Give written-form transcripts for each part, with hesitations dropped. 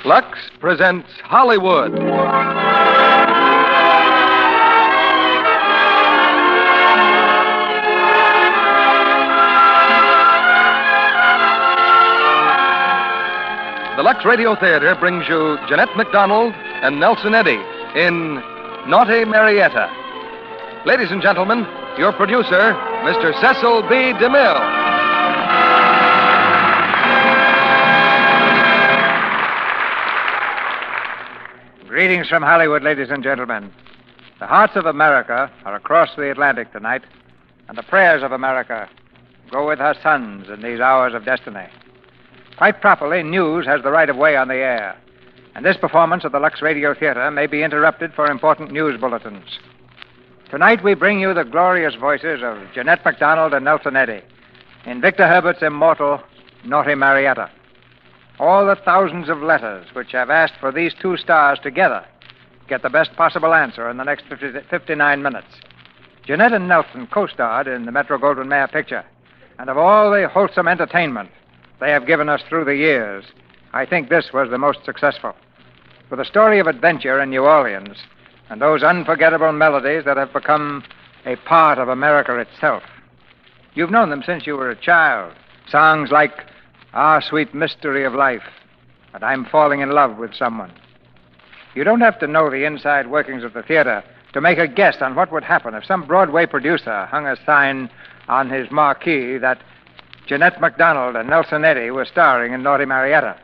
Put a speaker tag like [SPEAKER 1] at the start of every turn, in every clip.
[SPEAKER 1] Lux presents Hollywood. The Lux Radio Theater brings you Jeanette MacDonald and Nelson Eddy in Naughty Marietta. Ladies and gentlemen, your producer, Mr. Cecil B. DeMille.
[SPEAKER 2] Greetings from Hollywood, ladies and gentlemen. The hearts of America are across the Atlantic tonight, and the prayers of America go with her sons in these hours of destiny. Quite properly, news has the right of way on the air, and this performance of the Lux Radio Theater may be interrupted for important news bulletins. Tonight we bring you the glorious voices of Jeanette MacDonald and Nelson Eddy in Victor Herbert's immortal Naughty Marietta. All the thousands of letters which have asked for these two stars together get the best possible answer in the next 59 minutes. Jeanette and Nelson co-starred in the Metro-Goldwyn-Mayer picture, and of all the wholesome entertainment they have given us through the years, I think this was the most successful. With a story of adventure in New Orleans and those unforgettable melodies that have become a part of America itself. You've known them since you were a child. Songs like Our Sweet Mystery of Life and I'm Falling in Love with Someone. You don't have to know the inside workings of the theater to make a guess on what would happen if some Broadway producer hung a sign on his marquee that Jeanette MacDonald and Nelson Eddy were starring in Naughty Marietta.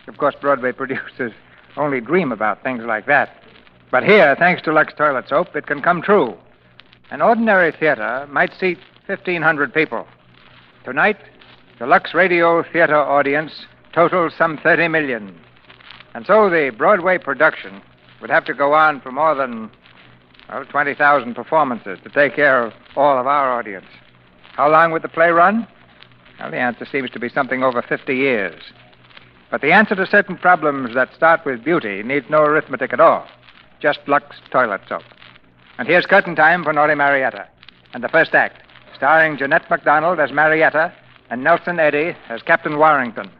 [SPEAKER 2] Of course, Broadway producers only dream about things like that. But here, thanks to Lux Toilet Soap, it can come true. An ordinary theater might seat 1,500 people. Tonight, the Lux Radio Theater audience totals some 30 million. And so the Broadway production would have to go on for more than 20,000 performances to take care of all of our audience. How long would the play run? Well, the answer seems to be something over 50 years. But the answer to certain problems that start with beauty needs no arithmetic at all. Just Lux Toilet Soap. And here's curtain time for Naughty Marietta. And the first act, starring Jeanette MacDonald as Marietta and Nelson Eddy as Captain Warrington.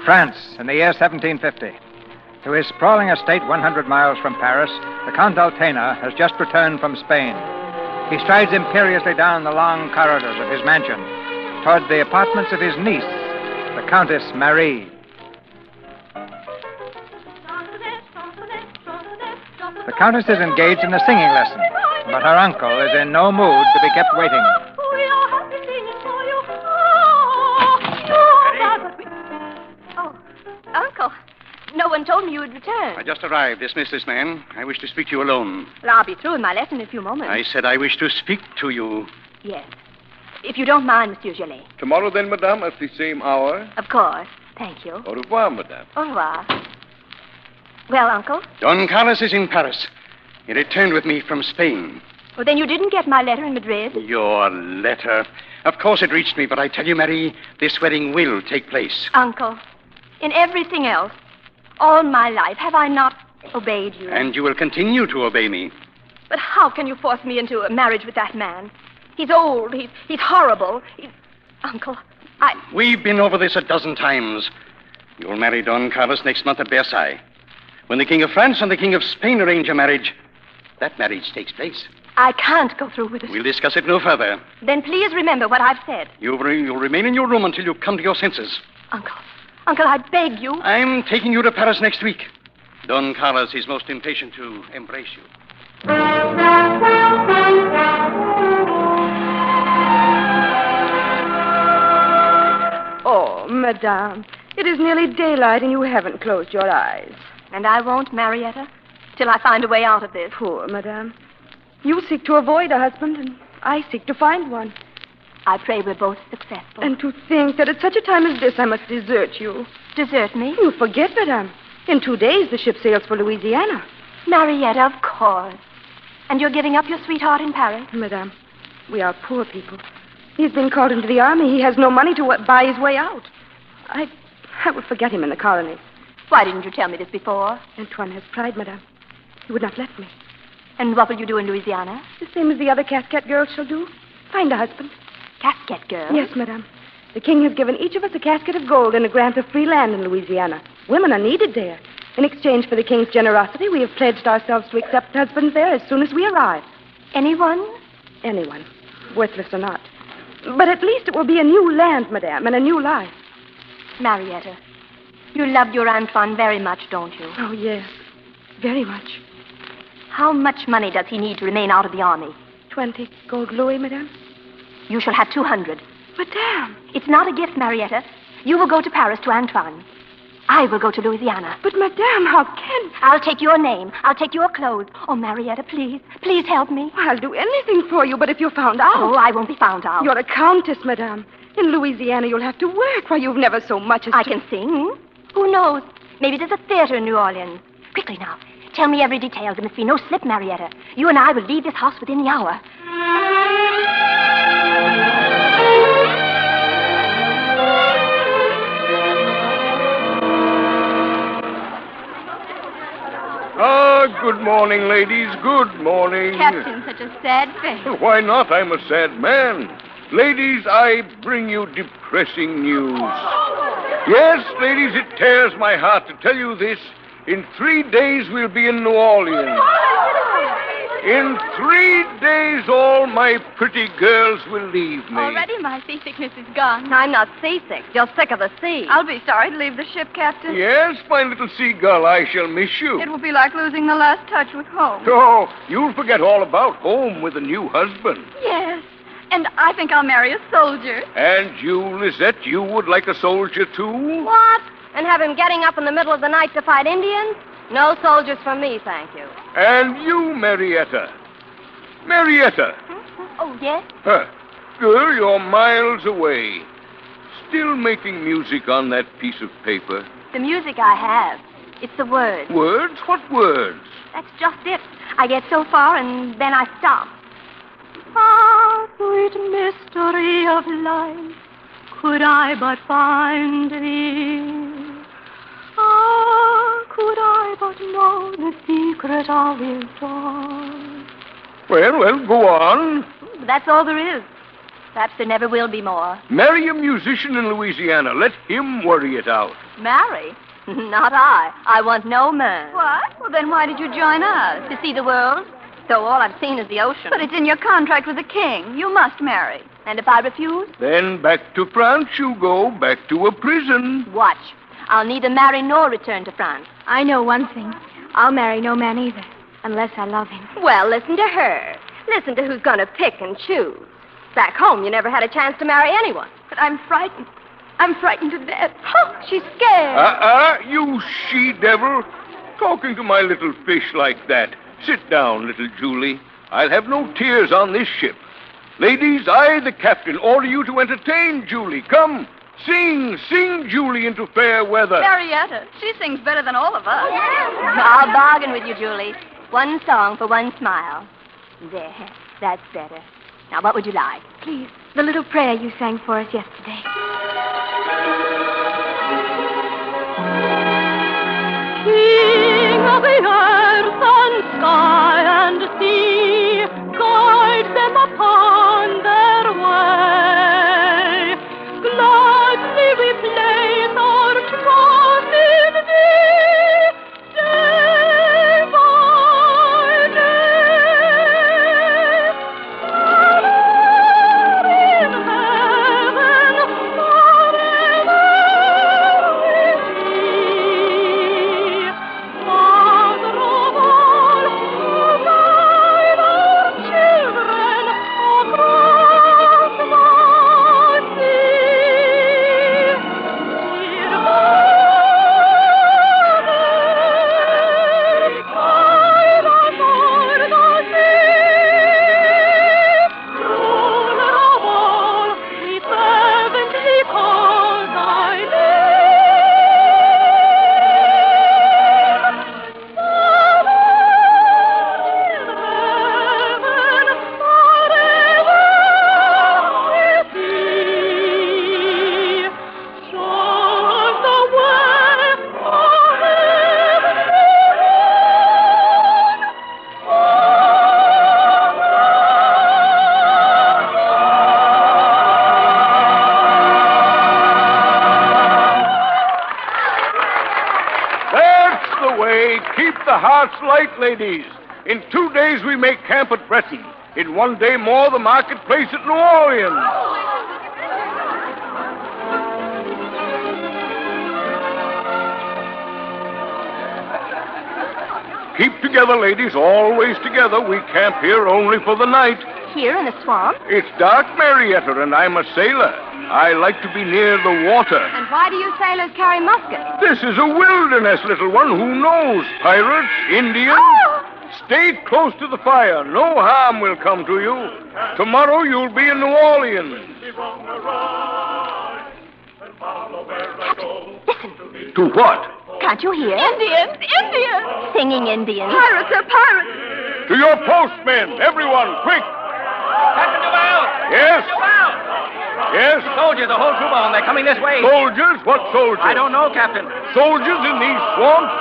[SPEAKER 2] France, in the year 1750. To his sprawling estate 100 miles from Paris, the Count d'Altena has just returned from Spain. He strides imperiously down the long corridors of his mansion toward the apartments of his niece, the Countess Marie. The Countess is engaged in a singing lesson, but her uncle is in no mood to be kept waiting.
[SPEAKER 3] Oh, Uncle, no one told me you had returned.
[SPEAKER 4] I just arrived. Dismiss this man. I wish to speak to you alone.
[SPEAKER 3] Well, I'll be through with my lesson in a few moments.
[SPEAKER 4] I said I wish to speak to you.
[SPEAKER 3] Yes. If you don't mind, Monsieur Jeanette.
[SPEAKER 5] Tomorrow, then, madame, at the same hour?
[SPEAKER 3] Of course. Thank you.
[SPEAKER 5] Au revoir, madame.
[SPEAKER 3] Au revoir. Well, Uncle?
[SPEAKER 4] Don Carlos is in Paris. He returned with me from Spain.
[SPEAKER 3] Well, then you didn't get my letter in Madrid?
[SPEAKER 4] Your letter. Of course it reached me, but I tell you, Marie, this wedding will take place.
[SPEAKER 3] Uncle, in everything else, all my life, have I not obeyed you?
[SPEAKER 4] And you will continue to obey me.
[SPEAKER 3] But how can you force me into a marriage with that man? He's old. He's horrible. Uncle,
[SPEAKER 4] We've been over this a dozen times. You'll marry Don Carlos next month at Versailles. When the King of France and the King of Spain arrange a marriage, that marriage takes place.
[SPEAKER 3] I can't go through with it.
[SPEAKER 4] We'll discuss it no further.
[SPEAKER 3] Then please remember what I've said.
[SPEAKER 4] You'll remain in your room until you come to your senses.
[SPEAKER 3] Uncle, I beg you.
[SPEAKER 4] I'm taking you to Paris next week. Don Carlos is most impatient to embrace you.
[SPEAKER 6] Oh, madame, it is nearly daylight and you haven't closed your eyes.
[SPEAKER 3] And I won't, Marietta, till I find a way out of this.
[SPEAKER 6] Poor madame. You seek to avoid a husband, and I seek to find one.
[SPEAKER 3] I pray we're both successful.
[SPEAKER 6] And to think that at such a time as this I must desert you.
[SPEAKER 3] Desert me?
[SPEAKER 6] You forget, madame. In 2 days the ship sails for Louisiana.
[SPEAKER 3] Marietta, of course. And you're giving up your sweetheart in Paris?
[SPEAKER 6] Madame, we are poor people. He's been called into the army. He has no money to buy his way out. I would forget him in the colonies.
[SPEAKER 3] Why didn't you tell me this before?
[SPEAKER 6] Antoine has pride, madame. He would not let me.
[SPEAKER 3] And what will you do in Louisiana?
[SPEAKER 6] The same as the other casket girls shall do. Find a husband.
[SPEAKER 3] Casket girl?
[SPEAKER 6] Yes, madame. The king has given each of us a casket of gold and a grant of free land in Louisiana. Women are needed there. In exchange for the king's generosity, we have pledged ourselves to accept husbands there as soon as we arrive.
[SPEAKER 3] Anyone?
[SPEAKER 6] Anyone, worthless or not. But at least it will be a new land, madame, and a new life.
[SPEAKER 3] Marietta, you loved your Antoine very much, don't you?
[SPEAKER 6] Oh, yes. Very much.
[SPEAKER 3] How much money does he need to remain out of the army?
[SPEAKER 6] 20 gold louis, madame.
[SPEAKER 3] You shall have 200.
[SPEAKER 6] Madame.
[SPEAKER 3] It's not a gift, Marietta. You will go to Paris to Antoine. I will go to Louisiana.
[SPEAKER 6] But, madame, how can...
[SPEAKER 3] I'll take your name. I'll take your clothes. Oh, Marietta, please. Please help me.
[SPEAKER 6] I'll do anything for you, but if you're found out...
[SPEAKER 3] Oh, I won't be found out.
[SPEAKER 6] You're a countess, madame. In Louisiana, you'll have to work. Why, you've never so much as...
[SPEAKER 3] I can sing. Who knows? Maybe there's a theater in New Orleans. Quickly now. Tell me every detail. There must be no slip, Marietta. You and I will leave this house within the hour.
[SPEAKER 5] Good morning, ladies. Good morning.
[SPEAKER 3] Captain, such a sad face.
[SPEAKER 5] Why not? I'm a sad man. Ladies, I bring you depressing news. Yes, ladies, it tears my heart to tell you this. In 3 days, we'll be in New Orleans. In 3 days, all my pretty girls will leave me.
[SPEAKER 3] Already my seasickness is gone. I'm not seasick. Just sick of the sea.
[SPEAKER 7] I'll be sorry to leave the ship, Captain.
[SPEAKER 5] Yes, my little seagull, I shall miss you.
[SPEAKER 7] It will be like losing the last touch with home.
[SPEAKER 5] Oh, you'll forget all about home with a new husband.
[SPEAKER 7] Yes, and I think I'll marry a soldier.
[SPEAKER 5] And you, Lisette, you would like a soldier, too?
[SPEAKER 3] What? And have him getting up in the middle of the night to fight Indians? No soldiers for me, thank you.
[SPEAKER 5] And you, Marietta. Marietta.
[SPEAKER 3] Oh, yes?
[SPEAKER 5] Girl, you're miles away. Still making music on that piece of paper.
[SPEAKER 3] The music I have. It's the words.
[SPEAKER 5] Words? What words?
[SPEAKER 3] That's just it. I get so far and then I stop. Ah, sweet mystery of life, could I but find thee. Ah, could I but know the secret of his joy.
[SPEAKER 5] Well, go on.
[SPEAKER 3] That's all there is. Perhaps there never will be more.
[SPEAKER 5] Marry a musician in Louisiana. Let him worry it out.
[SPEAKER 3] Marry? Not I. I want no man.
[SPEAKER 7] What? Well, then why did you join us?
[SPEAKER 3] To see the world? So all I've seen is the ocean.
[SPEAKER 7] But it's in your contract with the king. You must marry.
[SPEAKER 3] And if I refuse?
[SPEAKER 5] Then back to France you go, back to a prison.
[SPEAKER 3] Watch. I'll neither marry nor return to France.
[SPEAKER 6] I know one thing. I'll marry no man either, unless I love him.
[SPEAKER 3] Well, listen to her. Listen to who's going to pick and choose. Back home, you never had a chance to marry anyone.
[SPEAKER 7] But I'm frightened. I'm frightened to death.
[SPEAKER 3] Oh, she's scared.
[SPEAKER 5] You she-devil. Talking to my little fish like that. Sit down, little Julie. I'll have no tears on this ship. Ladies, I, the captain, order you to entertain Julie. Come, sing Julie into fair weather.
[SPEAKER 7] Marietta, she sings better than all of us.
[SPEAKER 3] I'll bargain with you, Julie. One song for one smile. There, that's better. Now, what would you like?
[SPEAKER 6] Please, the little prayer you sang for us yesterday.
[SPEAKER 3] King of the earth and sky and sea, guide them upon their way. Gladly we place our trust in thee, day by day. Father in heaven, forever with thee. Father of all
[SPEAKER 5] the heart's light, ladies. In 2 days we make camp at Breton. In 1 day more, the marketplace at New Orleans. Keep together, ladies, always together. We camp here only for the night.
[SPEAKER 3] Here in the swamp?
[SPEAKER 5] It's dark, Marietta, and I'm a sailor. I like to be near the water.
[SPEAKER 3] And why do you sailors carry muskets?
[SPEAKER 5] This is a wilderness, little one. Who knows? Pirates, Indians?
[SPEAKER 3] Oh!
[SPEAKER 5] Stay close to the fire. No harm will come to you. Tomorrow you'll be in New Orleans.
[SPEAKER 3] Listen.
[SPEAKER 5] To what?
[SPEAKER 3] Can't you hear?
[SPEAKER 7] Indians! Indians!
[SPEAKER 3] Singing Indians.
[SPEAKER 7] Pirates are pirates!
[SPEAKER 5] To your post, men. Everyone, quick.
[SPEAKER 2] Captain Duval!
[SPEAKER 5] Yes?
[SPEAKER 2] Duval!
[SPEAKER 5] Yes?
[SPEAKER 2] Soldiers, the whole troop of them. They're coming this way.
[SPEAKER 5] Soldiers? What soldiers?
[SPEAKER 2] I don't know, Captain.
[SPEAKER 5] Soldiers in these swamps?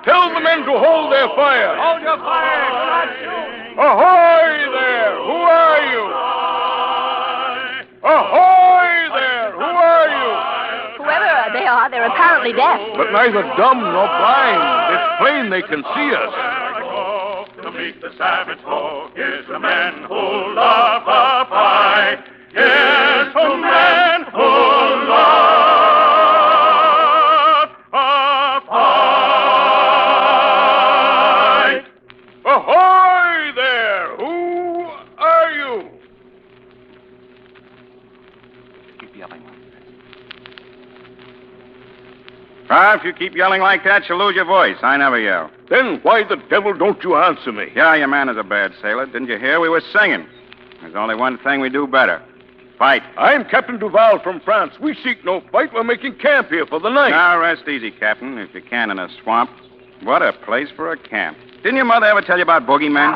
[SPEAKER 5] Tell the men to hold their fire.
[SPEAKER 2] Hold your fire. Do not shoot.
[SPEAKER 5] Ahoy there! Who are you? Ahoy there! Who are you?
[SPEAKER 3] Whoever they are, they're apparently deaf.
[SPEAKER 5] But neither dumb nor blind. It's plain they can see us.
[SPEAKER 8] To meet the savage foe, here's the man who love a fight. Here's the man who love a fight.
[SPEAKER 5] Ahoy there! Who are you?
[SPEAKER 4] Keep yelling. If you keep yelling like that, you'll lose your voice. I never yell.
[SPEAKER 5] Then why the devil don't you answer me?
[SPEAKER 4] Yeah, your man is a bad sailor. Didn't you hear? We were singing. There's only one thing we do better. Fight.
[SPEAKER 5] I'm Captain Duval from France. We seek no fight. We're making camp here for the night.
[SPEAKER 4] Now, rest easy, Captain, if you can in a swamp. What a place for a camp. Didn't your mother ever tell you about boogeymen?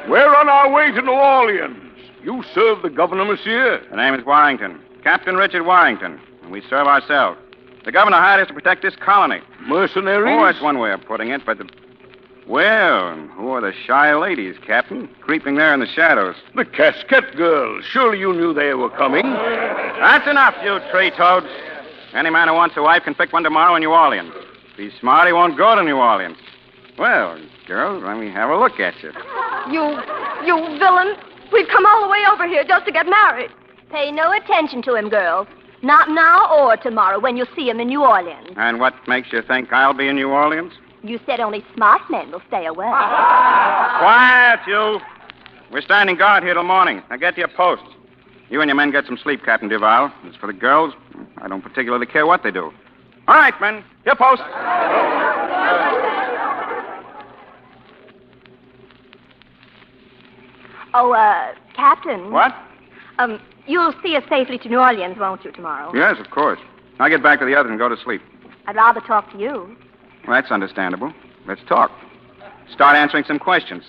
[SPEAKER 5] We're on our way to New Orleans. You serve the governor, monsieur.
[SPEAKER 4] The name is Warrington. Captain Richard Warrington. And we serve ourselves. The governor hired us to protect this colony.
[SPEAKER 5] Mercenaries?
[SPEAKER 4] Oh, that's one way of putting it, but Well, who are the shy ladies, Captain? Creeping there in the shadows.
[SPEAKER 5] The casket girls. Surely you knew they were coming.
[SPEAKER 4] That's enough, you tree toads. Any man who wants a wife can pick one tomorrow in New Orleans. If he's smart, he won't go to New Orleans. Well, girls, let me have a look at you.
[SPEAKER 3] You villain. We've come all the way over here just to get married. Pay no attention to him, girls. Not now or tomorrow when you see him in New Orleans.
[SPEAKER 4] And what makes you think I'll be in New Orleans?
[SPEAKER 3] You said only smart men will stay away.
[SPEAKER 4] Quiet, you. We're standing guard here till morning. Now get to your posts. You and your men get some sleep, Captain Duval. As for the girls, I don't particularly care what they do. All right, men. Your posts.
[SPEAKER 3] Oh, Captain.
[SPEAKER 4] What?
[SPEAKER 3] You'll see us safely to New Orleans, won't you, tomorrow?
[SPEAKER 4] Yes, of course. I'll get back to the others and go to sleep.
[SPEAKER 3] I'd rather talk to you.
[SPEAKER 4] Well, that's understandable. Let's talk. Start answering some questions.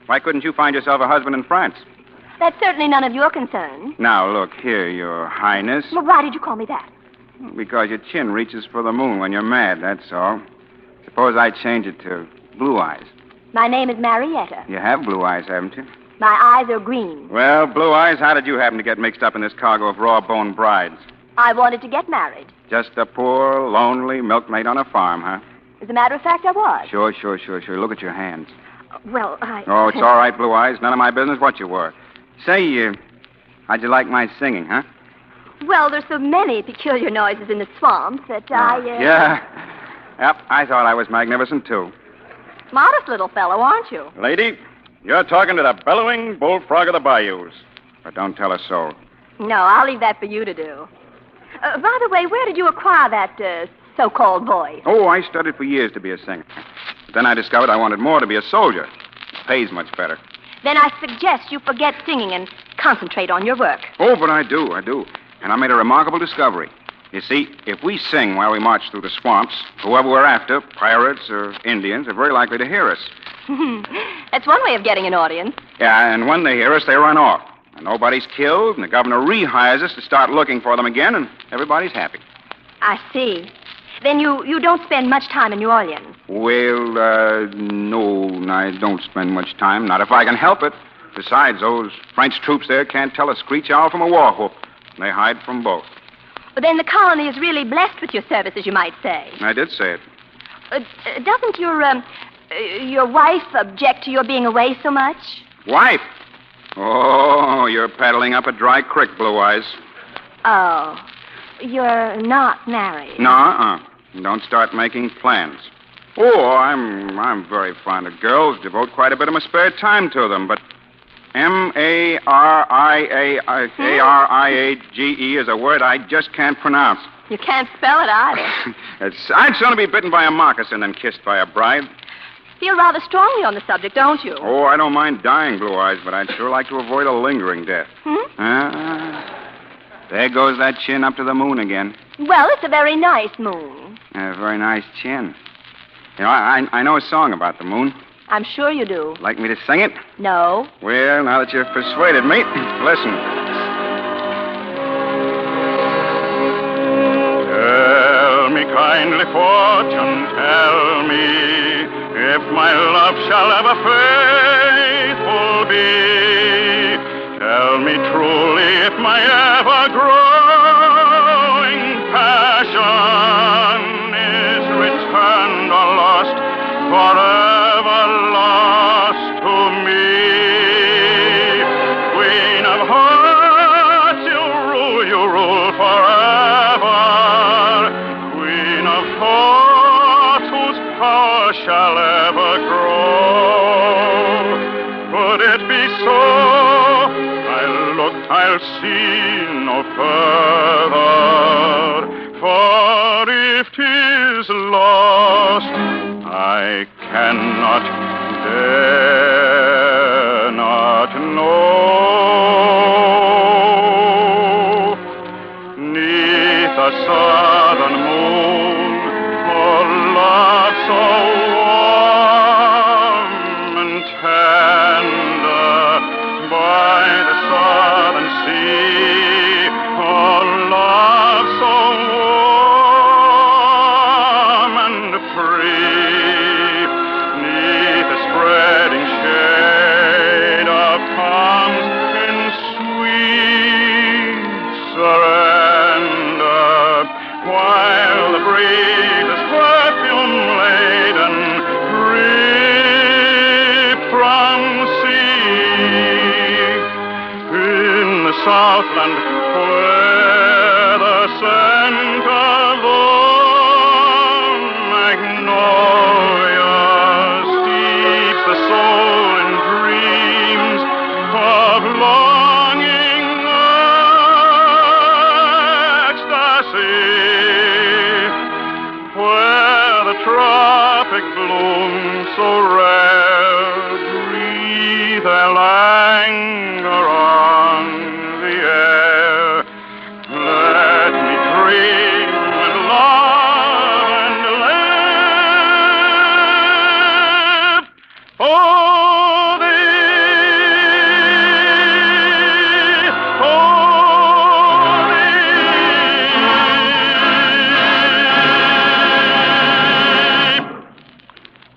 [SPEAKER 4] Why couldn't you find yourself a husband in France?
[SPEAKER 3] That's certainly none of your concern.
[SPEAKER 4] Now, look here, Your Highness.
[SPEAKER 3] Well, why did you call me that?
[SPEAKER 4] Because your chin reaches for the moon when you're mad, that's all. Suppose I change it to blue eyes.
[SPEAKER 3] My name is Marietta.
[SPEAKER 4] You have blue eyes, haven't you?
[SPEAKER 3] My eyes are green.
[SPEAKER 4] Well, Blue Eyes, how did you happen to get mixed up in this cargo of raw-boned brides?
[SPEAKER 3] I wanted to get married.
[SPEAKER 4] Just a poor, lonely milkmaid on a farm, huh?
[SPEAKER 3] As a matter of fact, I was.
[SPEAKER 4] Sure. Look at your hands.
[SPEAKER 3] Well,
[SPEAKER 4] Oh, it's all right, Blue Eyes. None of my business what you were. Say, how'd you like my singing, huh?
[SPEAKER 3] Well, there's so many peculiar noises in the swamp that
[SPEAKER 4] Yeah. Yep, I thought I was magnificent, too.
[SPEAKER 3] Modest little fellow, aren't you?
[SPEAKER 4] Lady, you're talking to the bellowing bullfrog of the bayous. But don't tell us so.
[SPEAKER 3] No, I'll leave that for you to do. By the way, where did you acquire that so-called voice?
[SPEAKER 4] Oh, I studied for years to be a singer. But then I discovered I wanted more to be a soldier. It pays much better.
[SPEAKER 3] Then I suggest you forget singing and concentrate on your work.
[SPEAKER 4] Oh, but I do. And I made a remarkable discovery. You see, if we sing while we march through the swamps, whoever we're after, pirates or Indians, are very likely to hear us.
[SPEAKER 3] That's one way of getting an audience.
[SPEAKER 4] Yeah, and when they hear us, they run off. And nobody's killed, and the governor rehires us to start looking for them again, and everybody's happy.
[SPEAKER 3] I see. Then you don't spend much time in New Orleans.
[SPEAKER 4] Well, no, I don't spend much time. Not if I can help it. Besides, those French troops there can't tell a screech owl from a war whoop. They hide from both.
[SPEAKER 3] But then the colony is really blessed with your services, you might say.
[SPEAKER 4] I did say it.
[SPEAKER 3] Doesn't your wife object to your being away so much?
[SPEAKER 4] Wife? Oh, you're paddling up a dry creek, Blue Eyes.
[SPEAKER 3] Oh, you're not married.
[SPEAKER 4] No, Don't start making plans. Oh, I'm very fond of girls. Devote quite a bit of my spare time to them, but Mariage is a word I just can't pronounce.
[SPEAKER 3] You can't spell it either.
[SPEAKER 4] I'd sooner be bitten by a moccasin than kissed by a bride.
[SPEAKER 3] Feel rather strongly on the subject, don't you?
[SPEAKER 4] Oh, I don't mind dying, Blue Eyes, but I'd sure like to avoid a lingering death. There goes that chin up to the moon again.
[SPEAKER 3] Well, it's a very nice moon.
[SPEAKER 4] A very nice chin. You know, I know a song about the moon.
[SPEAKER 3] I'm sure you do.
[SPEAKER 4] Like me to sing it?
[SPEAKER 3] No.
[SPEAKER 4] Well, now that you've persuaded me, listen.
[SPEAKER 8] Tell me kindly, fortune, tell me, if my love shall ever faithful be. Tell me truly if my ever-growing passion is returned or lost, forever lost to me. Queen of hearts, you rule forever. Queen of thoughts whose power shall ever grow. Could it be so? I'll see no further, for if 'tis lost, I cannot, dare not know. 'Neath a southern moon, oh love so warm and tender, by the southern sea, oh love so warm and free, 'neath the spreading shade of palms in sweet surrender, while the breezes perfume laden drip from sea. In the Southland, where the scent of magnolia steeps the soul in dreams of longing ecstasy, where the tropic blooms so rare breathe their languor on the air. Let me dream and love and live for thee,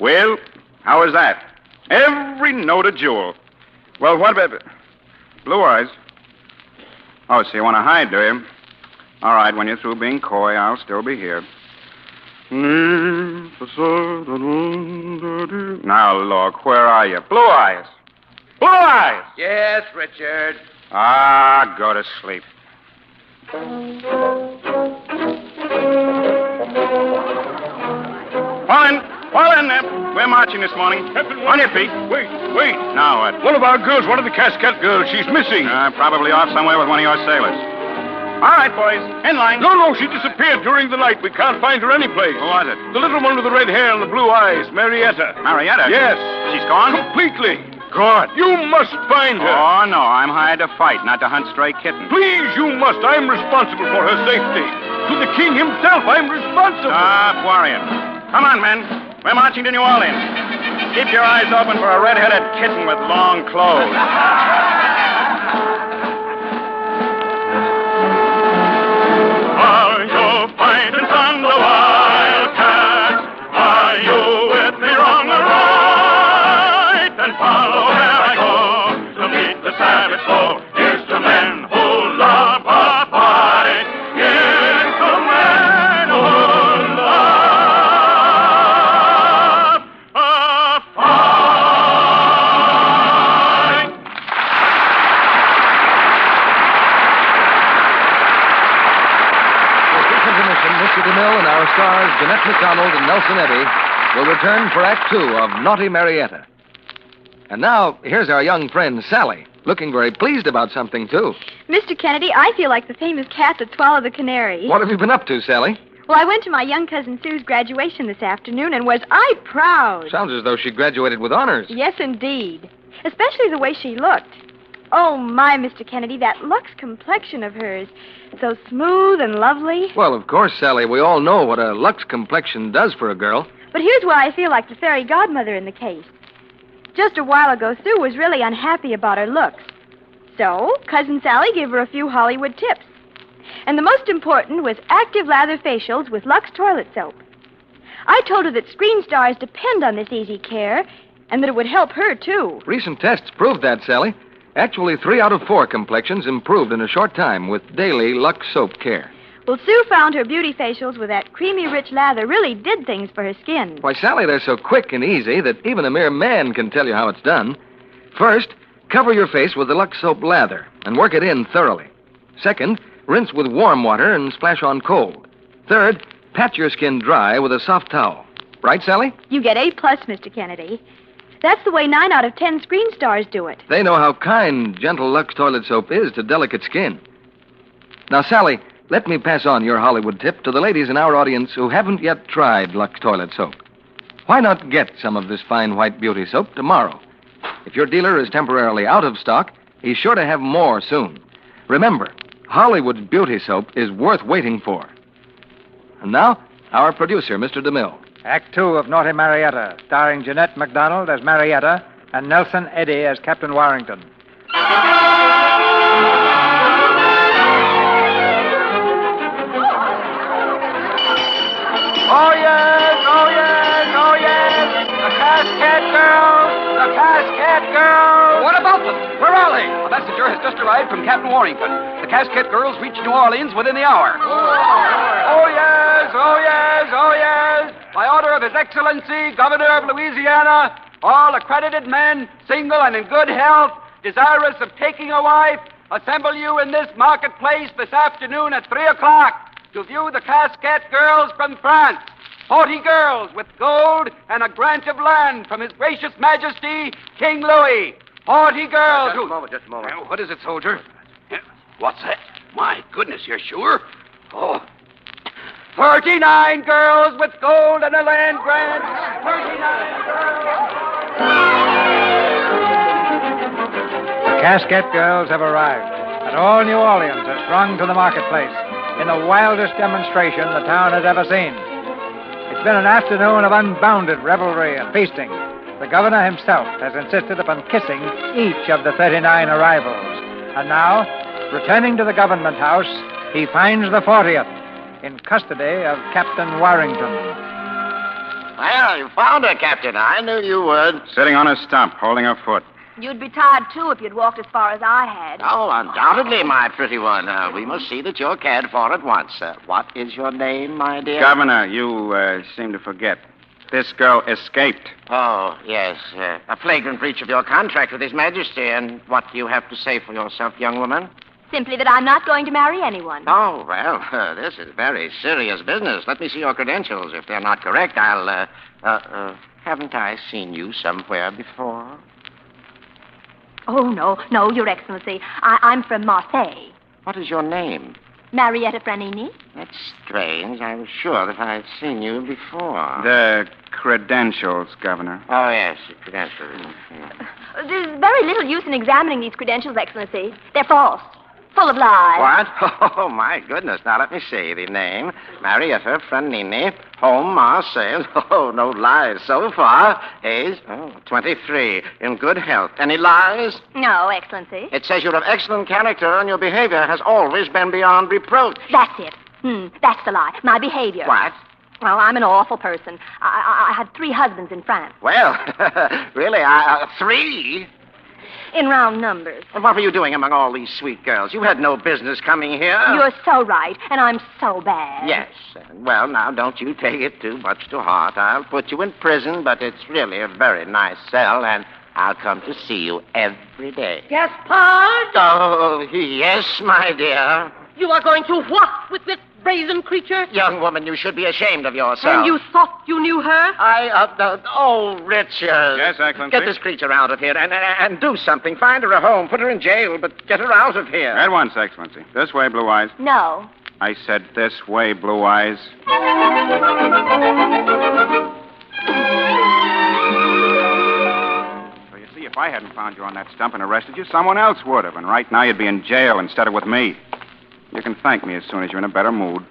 [SPEAKER 4] Well, how is that? Every note a jewel. Well, what about... Blue Eyes? Oh, so you want to hide, do you? All right, when you're through being coy, I'll still be here. Now, look, where are you? Blue Eyes! Blue Eyes!
[SPEAKER 5] Yes, Richard.
[SPEAKER 4] Ah, go to sleep. Fall in there. We're marching this morning. On your feet.
[SPEAKER 5] Wait.
[SPEAKER 4] Now what?
[SPEAKER 5] One of our girls, one of the casket girls, she's missing.
[SPEAKER 4] Probably off somewhere with one of your sailors. All right, boys. In line.
[SPEAKER 5] No, she disappeared during the night. We can't find her anyplace.
[SPEAKER 4] Who was it?
[SPEAKER 5] The little one with the red hair and the blue eyes, Marietta.
[SPEAKER 4] Marietta?
[SPEAKER 5] Yes.
[SPEAKER 4] She's gone?
[SPEAKER 5] Completely.
[SPEAKER 4] Good.
[SPEAKER 5] You must find her.
[SPEAKER 4] Oh, no. I'm hired to fight, not to hunt stray kittens.
[SPEAKER 5] Please, you must. I'm responsible for her safety. To the king himself, I'm responsible.
[SPEAKER 4] Stop worrying. Come on, men. We're marching to New Orleans. Keep your eyes open for a red-headed kitten with long clothes.
[SPEAKER 8] Are you fighting on the wildcat? Are you with me wrong or right? Then follow where I go to meet the savage foe. Here's to men who love a fight. Here's to men who love
[SPEAKER 1] Mr. DeMille and our stars, Jeanette MacDonald and Nelson Eddy, will return for Act Two of Naughty Marietta. And now, here's our young friend, Sally, looking very pleased about something, too.
[SPEAKER 7] Mr. Kennedy, I feel like the famous cat that swallowed the canary.
[SPEAKER 1] What have you been up to, Sally?
[SPEAKER 7] Well, I went to my young cousin Sue's graduation this afternoon, and was I proud.
[SPEAKER 1] Sounds as though she graduated with honors.
[SPEAKER 7] Yes, indeed. Especially the way she looked. Oh, my, Mr. Kennedy, that Lux complexion of hers. So smooth and lovely.
[SPEAKER 1] Well, of course, Sally, we all know what a Lux complexion does for a girl.
[SPEAKER 7] But here's where I feel like the fairy godmother in the case. Just a while ago, Sue was really unhappy about her looks. So, Cousin Sally gave her a few Hollywood tips. And the most important was active lather facials with Lux toilet soap. I told her that screen stars depend on this easy care, and that it would help her, too.
[SPEAKER 1] Recent tests proved that, Sally. Actually, 3 out of 4 complexions improved in a short time with daily Lux soap care.
[SPEAKER 7] Well, Sue found her beauty facials with that creamy, rich lather really did things for her skin.
[SPEAKER 1] Why, Sally, they're so quick and easy that even a mere man can tell you how it's done. First, cover your face with the Lux soap lather and work it in thoroughly. Second, rinse with warm water and splash on cold. Third, pat your skin dry with a soft towel. Right, Sally?
[SPEAKER 7] You get A+, Mr. Kennedy. That's the way 9 out of 10 screen stars do it.
[SPEAKER 1] They know how kind gentle Lux toilet soap is to delicate skin. Now, Sally, let me pass on your Hollywood tip to the ladies in our audience who haven't yet tried Lux toilet soap. Why not get some of this fine white beauty soap tomorrow? If your dealer is temporarily out of stock, he's sure to have more soon. Remember, Hollywood's beauty soap is worth waiting for. And now, our producer, Mr. DeMille.
[SPEAKER 2] Act Two of Naughty Marietta, starring Jeanette MacDonald as Marietta and Nelson Eddy as Captain Warrington.
[SPEAKER 9] Oh, yes, oh, yes, oh, yes. The Cascade Girls, the Cascade Girls.
[SPEAKER 10] What about them? Where are they? A messenger has just arrived from Captain Warrington. The Cascade Girls reach New Orleans within the hour.
[SPEAKER 9] Oh, yes, oh, yes, oh, yes. By order of His Excellency, Governor of Louisiana, all accredited men, single and in good health, desirous of taking a wife, assemble you in this marketplace this afternoon at 3 o'clock. To view the Cascade Girls from France. 40 girls with gold and a grant of land from His Gracious Majesty, King Louis. 40 girls.
[SPEAKER 10] Just a moment. What is it, soldier? What's that? My goodness, you're sure? Oh.
[SPEAKER 9] 39 girls with gold and a land grant. 39 girls.
[SPEAKER 2] The Casquette Girls have arrived, and all New Orleans has thronged to the marketplace in the wildest demonstration the town has ever seen. It's been an afternoon of unbounded revelry and feasting. The governor himself has insisted upon kissing each of the 39 arrivals. And now, returning to the government house, he finds the 40th in custody of Captain Warrington.
[SPEAKER 11] Well, you found her, Captain. I knew you would.
[SPEAKER 4] Sitting on a stump, holding her foot.
[SPEAKER 3] You'd be tired, too, if you'd walked as far as I had.
[SPEAKER 11] Oh, undoubtedly, my pretty one. We must see that you're cared for at once. What is your name, my dear?
[SPEAKER 4] Governor, you seem to forget. This girl escaped.
[SPEAKER 11] Oh, yes. A flagrant breach of your contract with His Majesty. And what do you have to say for yourself, young woman?
[SPEAKER 3] Simply that I'm not going to marry anyone.
[SPEAKER 11] Oh, well, this is very serious business. Let me see your credentials. If they're not correct, I'll, haven't I seen you somewhere before?
[SPEAKER 3] Oh, no, Your Excellency. I'm from Marseille.
[SPEAKER 11] What is your name?
[SPEAKER 3] Marietta Franini.
[SPEAKER 11] That's strange. I was sure that I had seen you before.
[SPEAKER 4] The credentials, Governor.
[SPEAKER 11] Oh, yes, the credentials.
[SPEAKER 3] There's very little use in examining these credentials, Excellency. They're false. Full of lies.
[SPEAKER 11] What? Oh, my goodness. Now, let me see. The name, Marietta Franini, home, Marseille. Oh, no lies so far. Age, 23. In good health. Any lies?
[SPEAKER 3] No, Excellency.
[SPEAKER 11] It says you're of excellent character and your behavior has always been beyond reproach.
[SPEAKER 3] That's it. That's the lie. My behavior.
[SPEAKER 11] What?
[SPEAKER 3] Well, I'm an awful person. I had 3 husbands in France.
[SPEAKER 11] Well, really, 3?
[SPEAKER 3] In round numbers.
[SPEAKER 11] And what were you doing among all these sweet girls? You had no business coming here.
[SPEAKER 3] You're so right, and I'm so bad.
[SPEAKER 11] Yes. Well, now, don't you take it too much to heart. I'll put you in prison, but it's really a very nice cell, and I'll come to see you every day.
[SPEAKER 12] Gaspard?
[SPEAKER 11] Oh, yes, my dear.
[SPEAKER 12] You are going to what with this brazen creature?
[SPEAKER 11] Young woman, you should be ashamed of yourself.
[SPEAKER 12] And you thought you knew her?
[SPEAKER 11] Richard.
[SPEAKER 4] Yes, Excellency?
[SPEAKER 11] Get this creature out of here and do something. Find her a home. Put her in jail, but get her out of here.
[SPEAKER 4] At once, Excellency. This way, Blue Eyes.
[SPEAKER 3] No.
[SPEAKER 4] I said this way, Blue Eyes. So you see, if I hadn't found you on that stump and arrested you, someone else would have. And right now you'd be in jail instead of with me. You can thank me as soon as you're in a better mood.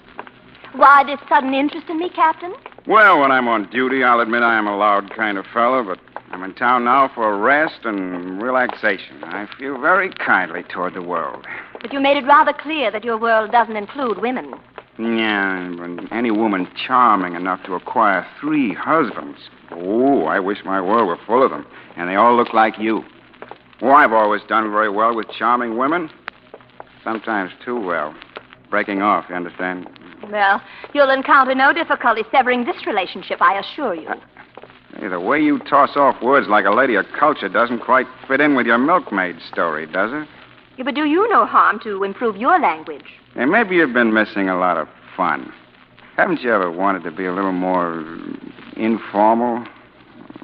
[SPEAKER 3] Why this sudden interest in me, Captain?
[SPEAKER 4] Well, when I'm on duty, I'll admit I am a loud kind of fellow, but I'm in town now for rest and relaxation. I feel very kindly toward the world.
[SPEAKER 3] But you made it rather clear that your world doesn't include women.
[SPEAKER 4] Yeah, but any woman charming enough to acquire 3 husbands. Oh, I wish my world were full of them, and they all look like you. Oh, I've always done very well with charming women. Sometimes too well. Breaking off, you understand?
[SPEAKER 3] Well, you'll encounter no difficulty severing this relationship, I assure you.
[SPEAKER 4] Hey, the way you toss off words like a lady of culture doesn't quite fit in with your milkmaid story, does it?
[SPEAKER 3] It would do you no harm to improve your language.
[SPEAKER 4] Hey, maybe you've been missing a lot of fun. Haven't you ever wanted to be a little more informal,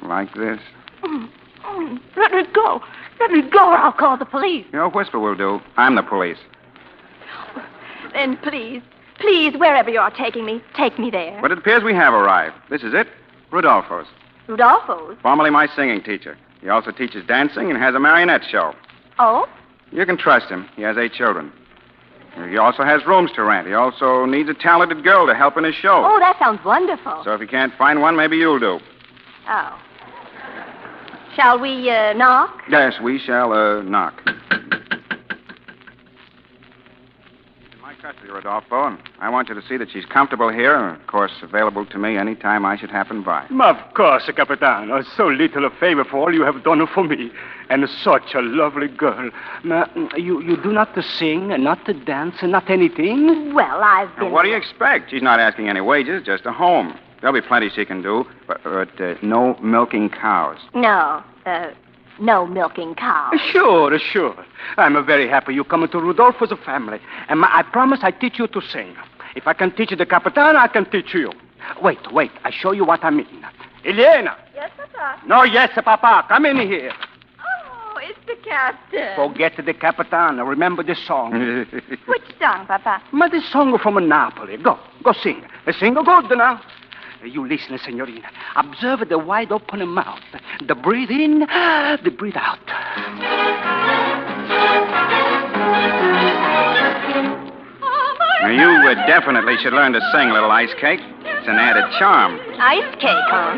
[SPEAKER 4] like this?
[SPEAKER 3] Let me go. Let me go or I'll call the police.
[SPEAKER 4] A whisper will do. I'm the police.
[SPEAKER 3] Then please, wherever you're taking me, take me there.
[SPEAKER 4] But it appears we have arrived. This is it. Rudolfo's.
[SPEAKER 3] Rudolfo's?
[SPEAKER 4] Formerly my singing teacher. He also teaches dancing and has a marionette show.
[SPEAKER 3] Oh?
[SPEAKER 4] You can trust him. He has 8 children. He also has rooms to rent. He also needs a talented girl to help in his show.
[SPEAKER 3] Oh, that sounds wonderful.
[SPEAKER 4] So if you can't find one, maybe you'll do.
[SPEAKER 3] Oh. Shall we knock?
[SPEAKER 4] Yes, we shall knock. In my custody, Rodolfo, and I want you to see that she's comfortable here and, of course, available to me any time I should happen by.
[SPEAKER 13] Of course, Capitan. So little a favor for all you have done for me. And such a lovely girl. You do not sing, not dance, not anything?
[SPEAKER 3] Well, I've been...
[SPEAKER 4] Now, what do you expect? She's not asking any wages, just a home. There'll be plenty she can do, but no milking cows.
[SPEAKER 3] No milking cows.
[SPEAKER 13] Sure. I'm very happy you come to Rudolfo's family. And I promise I teach you to sing. If I can teach the Capitan, I can teach you. Wait. I show you what I mean. Elena!
[SPEAKER 7] Yes, Papa?
[SPEAKER 13] No, yes, Papa. Come in here.
[SPEAKER 7] Oh, it's the captain.
[SPEAKER 13] Forget the Capitan. Remember the song.
[SPEAKER 7] Which song, Papa?
[SPEAKER 13] The song from Napoli. Go sing. Sing good now. You listen, Signorina. Observe the wide open mouth. The breathe in, the breathe out.
[SPEAKER 4] Now, you definitely should learn to sing, little ice cake. It's an added charm.
[SPEAKER 3] Ice cake, huh?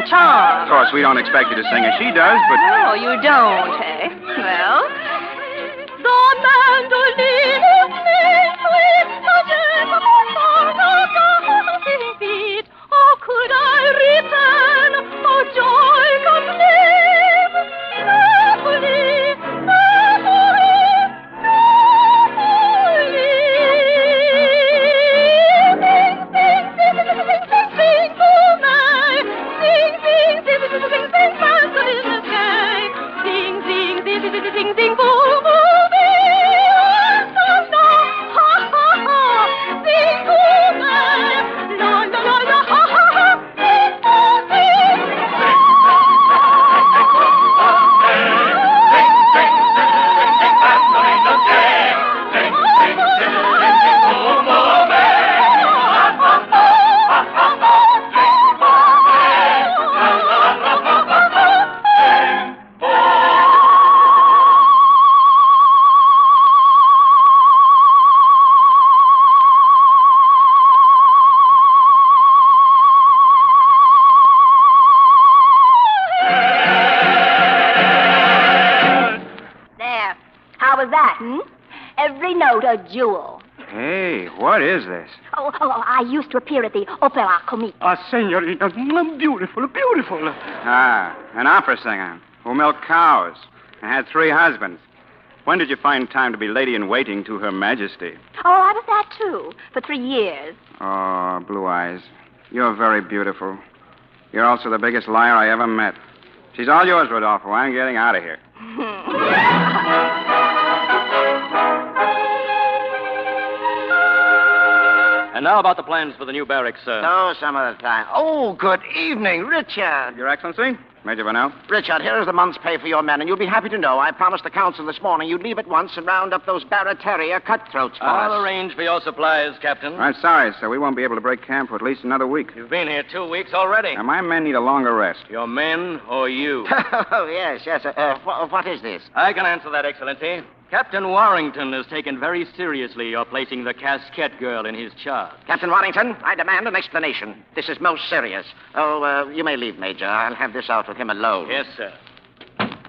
[SPEAKER 3] Charm.
[SPEAKER 4] Of course, we don't expect you to sing as she does, but...
[SPEAKER 3] Oh, you don't, eh? Well...
[SPEAKER 12] The mandolin is sweet, the gem of the feet. Oh, could I return? Oh, joy complete. Napoli, Napoli, Napoli. Sing, oh my. Sing, mandolin in the sky. Sing, boom, boom.
[SPEAKER 3] Every note a jewel.
[SPEAKER 4] Hey, what is this?
[SPEAKER 3] Oh, I used to appear at the Opera Comique.
[SPEAKER 13] Signorina, beautiful.
[SPEAKER 4] Ah, an opera singer who milked cows and had 3 husbands. When did you find time to be lady-in-waiting to Her Majesty?
[SPEAKER 3] Oh, I was that, too, for 3 years.
[SPEAKER 4] Oh, Blue Eyes, you're very beautiful. You're also the biggest liar I ever met. She's all yours, Rodolfo. I'm getting out of here.
[SPEAKER 14] And now about the plans for the new barracks, sir.
[SPEAKER 11] No, some other time. Oh, good evening, Richard.
[SPEAKER 4] Your Excellency, Major Vanel.
[SPEAKER 11] Richard, here is the month's pay for your men, and you'll be happy to know I promised the council this morning you'd leave at once and round up those Barra cutthroats for
[SPEAKER 14] I'll
[SPEAKER 11] us.
[SPEAKER 14] arrange for your supplies, Captain.
[SPEAKER 4] I'm sorry, sir. We won't be able to break camp for at least another week.
[SPEAKER 14] You've been here 2 weeks already.
[SPEAKER 4] Now, my men need a longer rest.
[SPEAKER 14] Your men or you?
[SPEAKER 11] Oh, yes. What is this?
[SPEAKER 14] I can answer that, Excellency. Captain Warrington has taken very seriously your placing the casquette girl in his charge.
[SPEAKER 11] Captain Warrington, I demand an explanation. This is most serious. Oh, you may leave, Major. I'll have this out with him alone.
[SPEAKER 14] Yes, sir.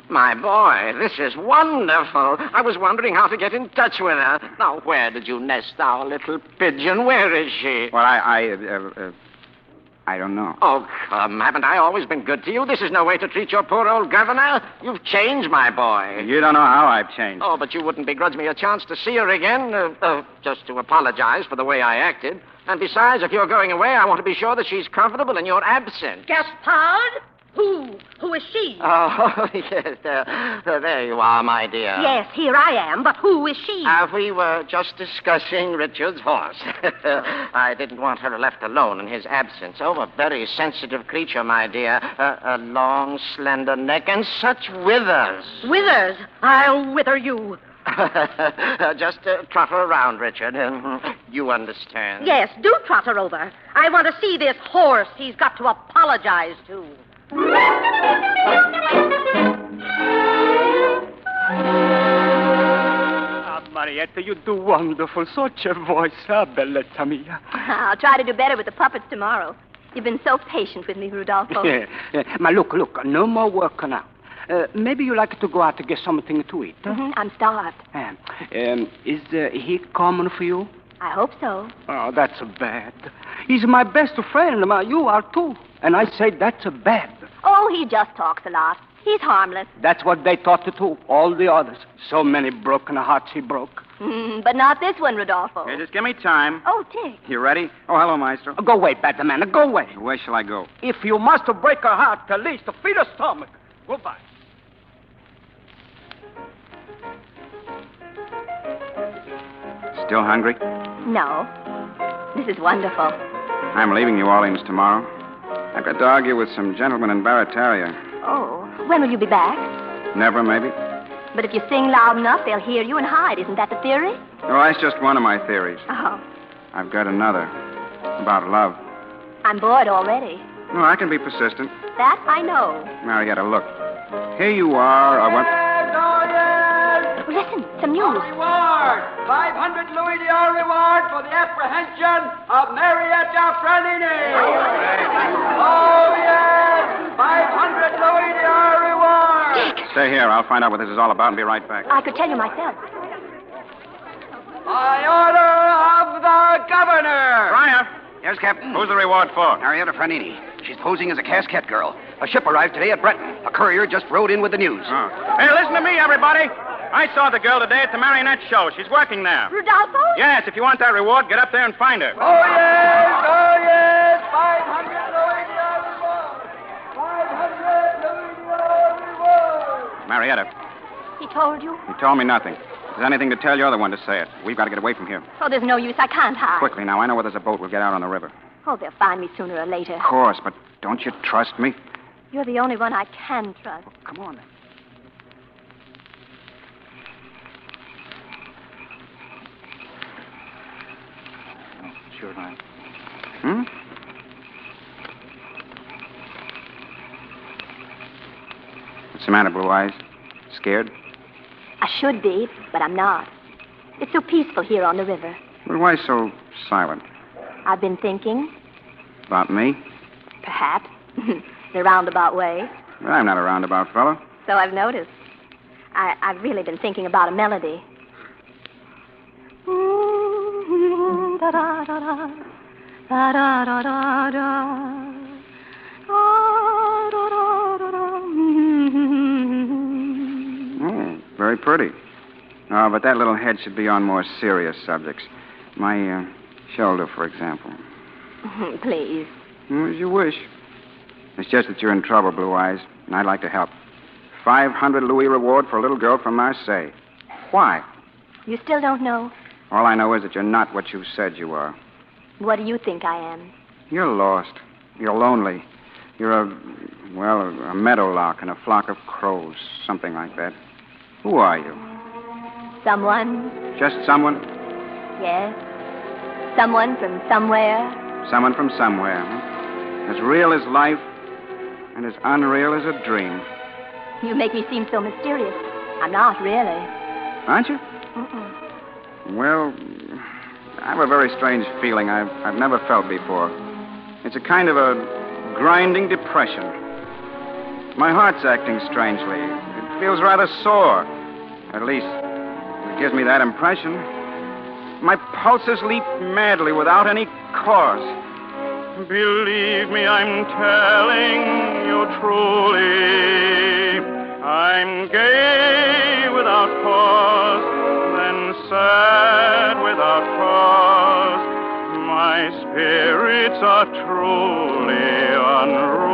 [SPEAKER 11] My boy, this is wonderful. I was wondering how to get in touch with her. Now, where did you nest our little pigeon? Where is she?
[SPEAKER 4] Well, I don't know.
[SPEAKER 11] Oh, come. Haven't I always been good to you? This is no way to treat your poor old governor. You've changed, my boy.
[SPEAKER 4] You don't know how I've changed.
[SPEAKER 11] Oh, but you wouldn't begrudge me a chance to see her again, just to apologize for the way I acted. And besides, if you're going away, I want to be sure that she's comfortable in your absence.
[SPEAKER 3] Gaspard? Who is she?
[SPEAKER 11] Oh, yes, there you are, my dear.
[SPEAKER 3] Yes, here I am, but who is she?
[SPEAKER 11] We were just discussing Richard's horse. I didn't want her left alone in his absence. Oh, a very sensitive creature, my dear. A long, slender neck and such withers.
[SPEAKER 3] Withers? I'll wither you.
[SPEAKER 11] Just trot her around, Richard. You understand.
[SPEAKER 3] Yes, do trot her over. I want to see this horse he's got to apologize to.
[SPEAKER 13] Marietta, you do wonderful. Such a voice. Bellezza mia.
[SPEAKER 7] I'll try to do better with the puppets tomorrow. You've been so patient with me, Rudolfo.
[SPEAKER 13] Ma, look, no more work now. Maybe you like to go out to get something to eat. Huh?
[SPEAKER 7] Mm-hmm, I'm starved.
[SPEAKER 13] Is he common for you?
[SPEAKER 7] I hope so.
[SPEAKER 13] Oh, that's bad. He's my best friend, Ma. You are too. And I say that's bad.
[SPEAKER 7] Oh, he just talks a lot. He's harmless.
[SPEAKER 13] That's what they thought too, all the others. So many broken hearts he broke.
[SPEAKER 7] But not this one, Rodolfo.
[SPEAKER 4] Hey, just give me time.
[SPEAKER 7] Oh, Dick.
[SPEAKER 4] You ready? Oh, hello, Maestro.
[SPEAKER 13] Go away, bad man. Go away.
[SPEAKER 4] Where shall I go?
[SPEAKER 13] If you must break her heart, at least feed her stomach. Goodbye.
[SPEAKER 4] Still hungry?
[SPEAKER 7] No. This is wonderful.
[SPEAKER 4] I'm leaving New Orleans tomorrow. I've got to argue with some gentlemen in Barataria.
[SPEAKER 7] Oh, when will you be back?
[SPEAKER 4] Never, maybe.
[SPEAKER 7] But if you sing loud enough, they'll hear you and hide. Isn't that the theory?
[SPEAKER 4] No, that's just one of my theories.
[SPEAKER 7] Oh.
[SPEAKER 4] I've got another. About love.
[SPEAKER 7] I'm bored already.
[SPEAKER 4] No, I can be persistent.
[SPEAKER 7] That I know.
[SPEAKER 4] Marietta, look. Here you are. I want...
[SPEAKER 7] Listen, some news.
[SPEAKER 9] Reward! 500 Louis d'Or reward for the apprehension of Marietta Franini. Oh, yes! 500 Louis d'Or reward!
[SPEAKER 4] Stay here. I'll find out what this is all about and be right back.
[SPEAKER 7] I could tell you myself.
[SPEAKER 9] By order of the governor!
[SPEAKER 4] Friar!
[SPEAKER 10] Yes, Captain?
[SPEAKER 4] Who's the reward for?
[SPEAKER 10] Marietta Franini. She's posing as a casquette girl. A ship arrived today at Breton. A courier just rode in with the news.
[SPEAKER 4] Oh. Hey, listen to me, everybody. I saw the girl today at the marionette show. She's working there.
[SPEAKER 7] Rudolfo?
[SPEAKER 4] Yes, if you want that reward, get up there and find her.
[SPEAKER 9] Oh, yes! 500 Louis d'Or reward! 500 Louis d'Or reward!
[SPEAKER 4] Marietta,
[SPEAKER 7] He told you?
[SPEAKER 4] he told me nothing. If there's anything to tell, you're the one to say it. We've got to get away from here.
[SPEAKER 7] Oh, there's no use. I can't hide.
[SPEAKER 4] Quickly now. I know where there's a boat. We'll get out on the river.
[SPEAKER 7] Oh, they'll find me sooner or later.
[SPEAKER 4] Of course, but don't you trust me?
[SPEAKER 7] You're the only one I can trust.
[SPEAKER 4] Come on. Oh, sure, man. What's the matter, Blue Eyes? Scared?
[SPEAKER 7] I should be, but I'm not. It's so peaceful here on the river.
[SPEAKER 4] Well, why so silent?
[SPEAKER 7] I've been thinking,
[SPEAKER 4] About me?
[SPEAKER 7] perhaps, the roundabout way.
[SPEAKER 4] Well, I'm not a roundabout fellow.
[SPEAKER 7] So I've noticed. I've really been thinking about a melody.
[SPEAKER 4] Oh, very pretty. Oh, but that little head should be on more serious subjects. My shoulder, for example.
[SPEAKER 7] Please.
[SPEAKER 4] As you wish. It's just that you're in trouble, Blue Eyes, and I'd like to help. 500 Louis reward for a little girl from Marseille. Why?
[SPEAKER 7] You still don't know?
[SPEAKER 4] All I know is that you're not what you said you are.
[SPEAKER 3] What do you think I am?
[SPEAKER 4] You're lost. You're lonely. You're a meadowlark in a flock of crows, something like that. Who are you?
[SPEAKER 3] Someone?
[SPEAKER 4] Just someone?
[SPEAKER 3] Yes. Someone from somewhere?
[SPEAKER 4] Someone from somewhere, huh? As real as life and as unreal as a dream.
[SPEAKER 3] You make me seem so mysterious. I'm not, really.
[SPEAKER 4] Aren't you?
[SPEAKER 3] Mm-mm.
[SPEAKER 4] Well, I have a very strange feeling I've never felt before. It's a kind of a grinding depression. My heart's acting strangely. It feels rather sore. At least, it gives me that impression. My pulses leap madly without any cause.
[SPEAKER 8] Believe me, I'm telling you truly. I'm gay without cause, then sad without cause. My spirits are truly unruly.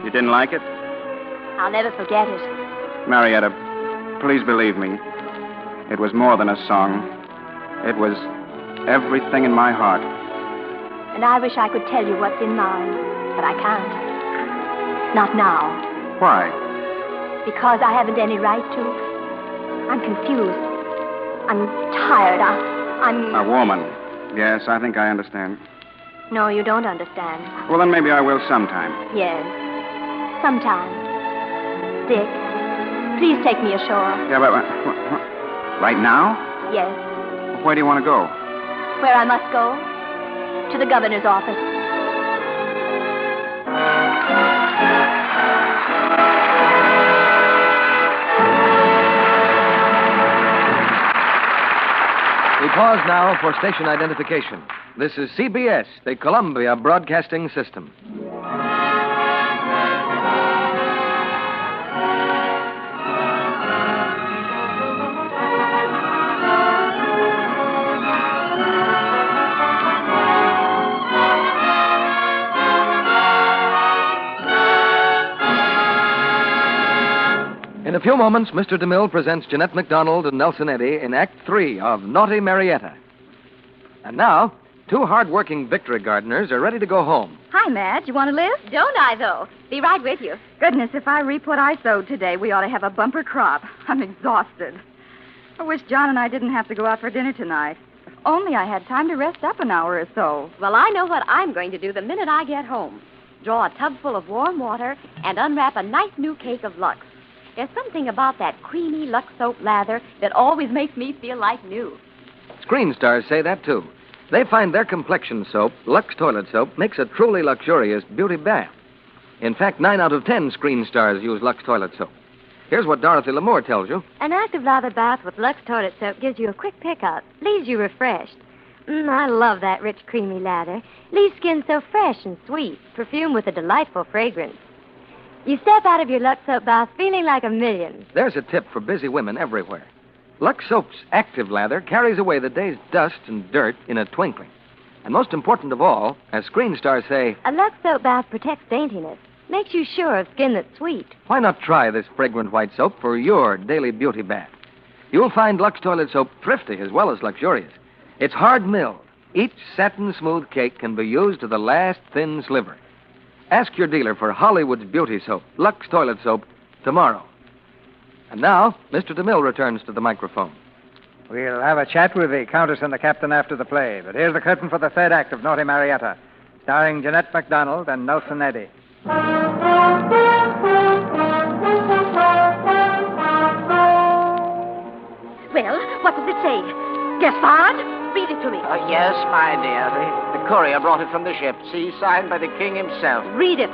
[SPEAKER 4] You didn't like it?
[SPEAKER 3] I'll never forget it.
[SPEAKER 4] Marietta, please believe me. It was more than a song. It was everything in my heart.
[SPEAKER 3] And I wish I could tell you what's in mine, but I can't. Not now.
[SPEAKER 4] Why?
[SPEAKER 3] Because I haven't any right to. I'm confused. I'm tired. I'm...
[SPEAKER 4] A woman. Yes, I think I understand.
[SPEAKER 3] No, you don't understand.
[SPEAKER 4] Well, then maybe I will sometime.
[SPEAKER 3] Yes. Sometime. Dick, please take me ashore.
[SPEAKER 4] Yeah, but... right now?
[SPEAKER 3] Yes.
[SPEAKER 4] Where do you want to go?
[SPEAKER 3] Where I must go? To the governor's office.
[SPEAKER 1] We pause now for station identification. This is CBS, the Columbia Broadcasting System. In a few moments, Mr. DeMille presents Jeanette MacDonald and Nelson Eddy in Act 3 of Naughty Marietta. And now, two hard-working victory gardeners are ready to go home.
[SPEAKER 6] Hi, Madge. You want to lift?
[SPEAKER 7] Don't I, though? Be right with you.
[SPEAKER 6] Goodness, if I reap what I sowed today, we ought to have a bumper crop. I'm exhausted. I wish John and I didn't have to go out for dinner tonight. If only I had time to rest up an hour or so.
[SPEAKER 7] Well, I know what I'm going to do the minute I get home. Draw a tub full of warm water and unwrap a nice new cake of Lux. There's something about that creamy Lux soap lather that always makes me feel like new.
[SPEAKER 1] Screen stars say that, too. They find their complexion soap, Lux Toilet Soap, makes a truly luxurious beauty bath. In fact, 9 out of 10 screen stars use Lux Toilet Soap. Here's what Dorothy Lamour tells you.
[SPEAKER 15] An active lather bath with Lux Toilet Soap gives you a quick pickup, leaves you refreshed. I love that rich, creamy lather. Leaves skin so fresh and sweet, perfumed with a delightful fragrance. You step out of your Lux Soap bath feeling like a million.
[SPEAKER 1] There's a tip for busy women everywhere. Lux Soap's active lather carries away the day's dust and dirt in a twinkling. And most important of all, as screen stars say,
[SPEAKER 15] a Lux Soap bath protects daintiness, makes you sure of skin that's sweet.
[SPEAKER 1] Why not try this fragrant white soap for your daily beauty bath? You'll find Lux Toilet Soap thrifty as well as luxurious. It's hard milled. Each satin-smooth cake can be used to the last thin sliver. Ask your dealer for Hollywood's Beauty Soap, Lux Toilet Soap, tomorrow. And now, Mr. DeMille returns to the microphone.
[SPEAKER 2] We'll have a chat with the Countess and the Captain after the play, but here's the curtain for the third act of Naughty Marietta, starring Jeanette MacDonald and Nelson Eddy.
[SPEAKER 16] Well, what does it say? Gaspard? Read it to me.
[SPEAKER 11] Yes, my dear. The courier brought it from the ship. See, signed by the king himself.
[SPEAKER 16] Read it.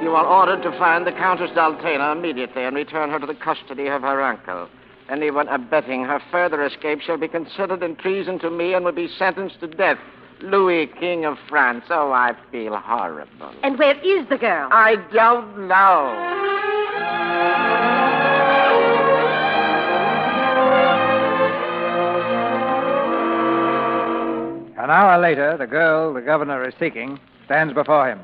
[SPEAKER 11] You are ordered to find the Countess Daltena immediately and return her to the custody of her uncle. Anyone abetting her further escape shall be considered in treason to me and will be sentenced to death. Louis, King of France. Oh, I feel horrible.
[SPEAKER 16] And where is the girl?
[SPEAKER 11] I don't know.
[SPEAKER 2] An hour later, the girl the governor is seeking stands before him.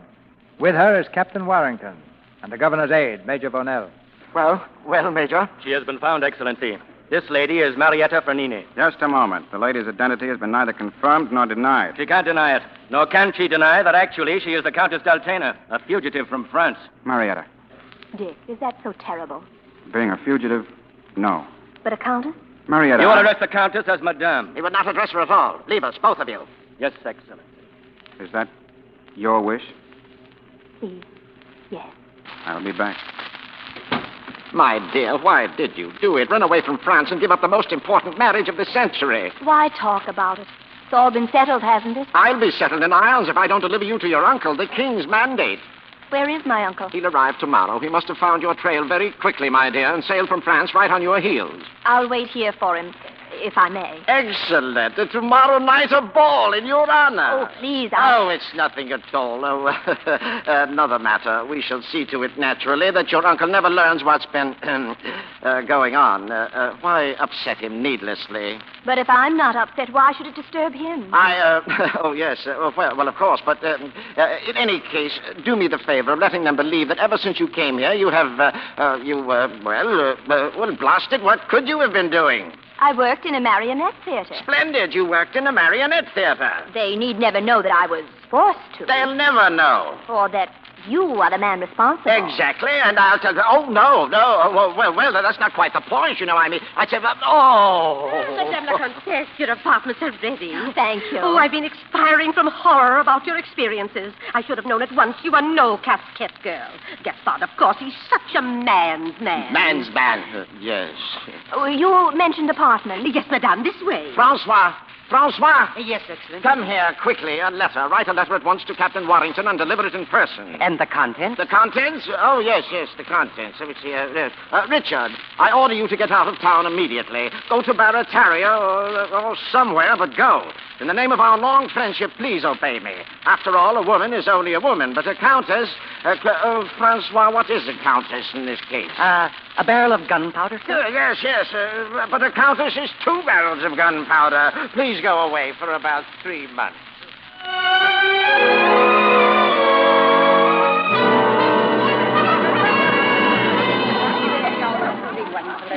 [SPEAKER 2] With her is Captain Warrington and the governor's aide, Major Bonnell.
[SPEAKER 11] Well, Major?
[SPEAKER 14] She has been found, Excellency. This lady is Marietta Fernini.
[SPEAKER 4] Just a moment. The lady's identity has been neither confirmed nor denied.
[SPEAKER 14] She can't deny it. Nor can she deny that actually she is the Countess Daltena, a fugitive from France.
[SPEAKER 4] Marietta,
[SPEAKER 7] Dick, is that so terrible?
[SPEAKER 4] being a fugitive, no.
[SPEAKER 7] But a countess?
[SPEAKER 4] Marietta.
[SPEAKER 14] You will address the Countess as Madame.
[SPEAKER 11] He would not address her at all. Leave us, both of you.
[SPEAKER 14] Yes, Excellency.
[SPEAKER 4] Is that your wish?
[SPEAKER 7] Please, yes.
[SPEAKER 4] I'll be back.
[SPEAKER 11] My dear, why did you do it? Run away from France and give up the most important marriage of the century.
[SPEAKER 7] Why talk about it? It's all been settled, hasn't it?
[SPEAKER 11] I'll be settled in Isles if I don't deliver you to your uncle, the king's mandate.
[SPEAKER 7] Where is my uncle?
[SPEAKER 11] He'll arrive tomorrow. He must have found your trail very quickly, my dear, and sailed from France right on your heels.
[SPEAKER 7] I'll wait here for him, if I may.
[SPEAKER 11] Excellent. Tomorrow night a ball in your honor.
[SPEAKER 7] Oh, please,
[SPEAKER 11] Oh, it's nothing at all. Oh, another matter. We shall see to it, naturally, that your uncle never learns what's been going on. Why upset him needlessly?
[SPEAKER 7] But if I'm not upset, why should it disturb him?
[SPEAKER 11] Oh, yes. Well, of course. But in any case, do me the favor of letting them believe that ever since you came here, you have, well, blasted, what could you have been doing?
[SPEAKER 7] I worked in a marionette theater.
[SPEAKER 11] Splendid. You worked in a marionette theater.
[SPEAKER 7] They need never know that I was forced to.
[SPEAKER 11] They'll never know.
[SPEAKER 7] Or that you are the man responsible.
[SPEAKER 11] Exactly, and I'll tell them. Oh, no. Well, that's not quite the point, you know. I mean, I'd say,
[SPEAKER 16] Madame la Comtesse, your apartments are ready.
[SPEAKER 7] Thank you.
[SPEAKER 16] Oh, I've been expiring from horror about your experiences. I should have known at once you are no casquette girl. Gaspard, of course, he's such a man's man.
[SPEAKER 11] Man's man, yes.
[SPEAKER 7] Oh, you mentioned apartment.
[SPEAKER 16] Yes, madame, this way.
[SPEAKER 11] Francois!
[SPEAKER 16] Yes, Excellency.
[SPEAKER 11] Come here, quickly, a letter. Write a letter at once to Captain Warrington and deliver it in person.
[SPEAKER 16] And the contents?
[SPEAKER 11] The contents? Oh, yes, the contents. Let me see. Richard, I order you to get out of town immediately. Go to Barataria or somewhere, but go. In the name of our long friendship, please obey me. After all, a woman is only a woman, but a countess... Francois, what is a countess in this case?
[SPEAKER 16] A barrel of gunpowder, sir?
[SPEAKER 11] Yes. But a countess is 2 barrels of gunpowder. Please go away for about 3 months.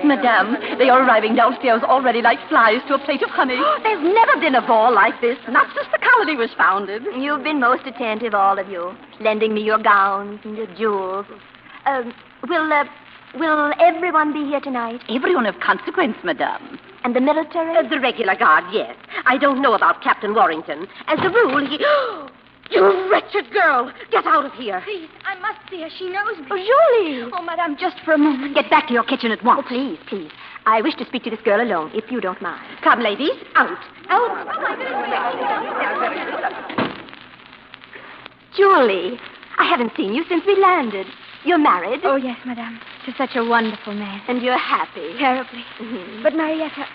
[SPEAKER 16] Madame, they are arriving downstairs already like flies to a plate of honey. There's never been a ball like this, not since the colony was founded.
[SPEAKER 7] You've been most attentive, all of you, lending me your gowns and your jewels. Will everyone be here tonight?
[SPEAKER 16] Everyone of consequence, madame.
[SPEAKER 7] And the military?
[SPEAKER 16] The regular guard, yes. I don't know about Captain Warrington. As a rule, he... You wretched girl! Get out of here.
[SPEAKER 3] Please, I must see her. She knows me.
[SPEAKER 7] Oh, Julie!
[SPEAKER 3] Oh, madame, just for a moment.
[SPEAKER 16] Get back to your kitchen at once.
[SPEAKER 7] Oh, please. I wish to speak to this girl alone, if you don't mind.
[SPEAKER 16] Come, ladies, out.
[SPEAKER 7] Julie, I haven't seen you since we landed. You're married?
[SPEAKER 3] Oh, yes, madame. To such a wonderful man.
[SPEAKER 7] And you're happy?
[SPEAKER 3] Terribly.
[SPEAKER 7] Mm-hmm.
[SPEAKER 3] But, Marietta,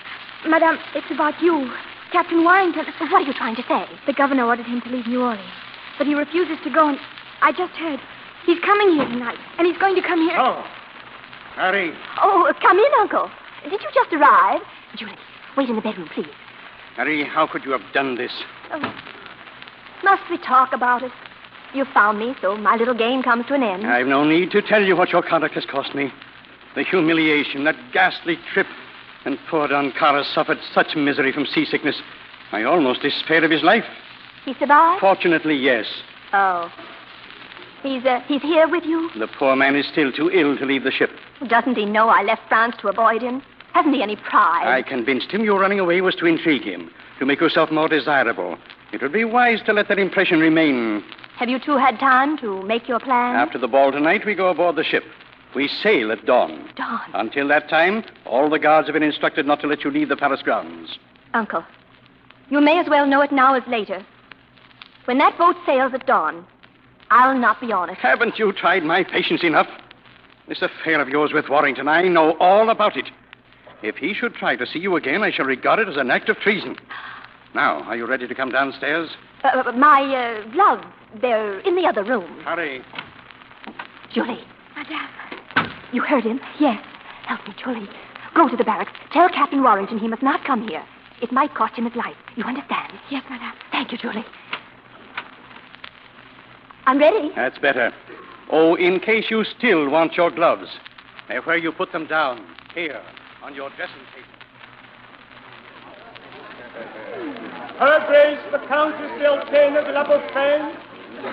[SPEAKER 3] madame, it's about you. Captain Warrington.
[SPEAKER 7] What are you trying to say?
[SPEAKER 3] The governor ordered him to leave New Orleans. But he refuses to go, and I just heard. He's coming here tonight, and he's going to come here.
[SPEAKER 5] Oh, Harry.
[SPEAKER 7] Oh, come in, Uncle. Did you just arrive? Julie, wait in the bedroom, please.
[SPEAKER 5] Harry, how could you have done this?
[SPEAKER 7] Oh, must we talk about it? You found me, so my little game comes to an end.
[SPEAKER 5] I've no need to tell you what your conduct has cost me. The humiliation, that ghastly trip, and poor Don Carlos suffered such misery from seasickness.
[SPEAKER 13] I almost despaired of his life.
[SPEAKER 3] He survived?
[SPEAKER 13] Fortunately, yes.
[SPEAKER 3] Oh. He's here with you?
[SPEAKER 13] The poor man is still too ill to leave the ship.
[SPEAKER 3] Doesn't he know I left France to avoid him? Hasn't he any pride?
[SPEAKER 13] I convinced him your running away was to intrigue him, to make yourself more desirable. It would be wise to let that impression remain.
[SPEAKER 3] Have you two had time to make your plans?
[SPEAKER 13] After the ball tonight, we go aboard the ship. We sail at dawn.
[SPEAKER 3] Dawn?
[SPEAKER 13] Until that time, all the guards have been instructed not to let you leave the palace grounds.
[SPEAKER 3] Uncle, you may as well know it now as later. When that boat sails at dawn, I'll not be honest.
[SPEAKER 13] Haven't you tried my patience enough? This affair of yours with Warrington, I know all about it. If he should try to see you again, I shall regard it as an act of treason. Now, are you ready to come downstairs?
[SPEAKER 3] My gloves, they're in the other room.
[SPEAKER 13] Hurry.
[SPEAKER 3] Julie. Madame. You heard him? Yes. Help me, Julie. Go to the barracks. Tell Captain Warrington he must not come here. It might cost him his life. You understand? Yes, Madame. Thank you, Julie. I'm ready.
[SPEAKER 13] That's better. Oh, in case you still want your gloves, where you put them down, here, on your dressing table.
[SPEAKER 17] Her Grace, the Countess de Alcena de la Beaufaine.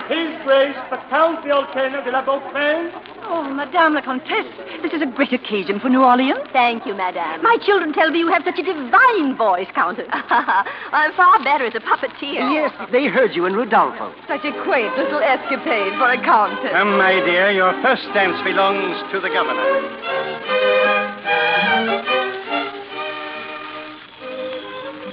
[SPEAKER 17] His Grace, the Count de Alcena de la Beaufaine.
[SPEAKER 16] Oh, Madame la Comtesse, this is a great occasion for New Orleans.
[SPEAKER 3] Thank you, Madame.
[SPEAKER 16] My children tell me you have such a divine voice, Countess.
[SPEAKER 3] I'm far better as a puppeteer.
[SPEAKER 18] Yes, they heard you in Rudolfo.
[SPEAKER 16] Such a quaint little escapade for a countess.
[SPEAKER 13] Come, my dear, your first dance belongs to the governor.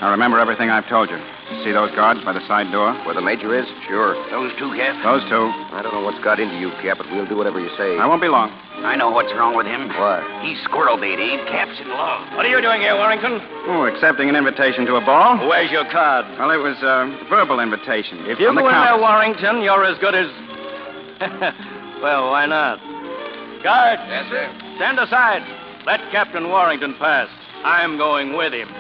[SPEAKER 4] Now remember everything I've told you. See those guards by the side door?
[SPEAKER 10] Where the major is? Sure. Those two, Cap?
[SPEAKER 4] Those two.
[SPEAKER 10] I don't know what's got into you, Cap, but we'll do whatever you say.
[SPEAKER 4] I won't be long.
[SPEAKER 10] I know what's wrong with him.
[SPEAKER 11] What?
[SPEAKER 10] He's squirrel bait, Abe. Cap's in love.
[SPEAKER 14] What are you doing here, Warrington?
[SPEAKER 4] Oh, accepting an invitation to a ball.
[SPEAKER 14] Where's your card?
[SPEAKER 4] Well, it was a verbal invitation.
[SPEAKER 14] If you
[SPEAKER 4] from the
[SPEAKER 14] go in there,
[SPEAKER 4] Countess.
[SPEAKER 14] Warrington, you're as good as... Well, why not? Guard.
[SPEAKER 10] Yes, sir.
[SPEAKER 14] Stand aside. Let Captain Warrington pass. I'm going with him.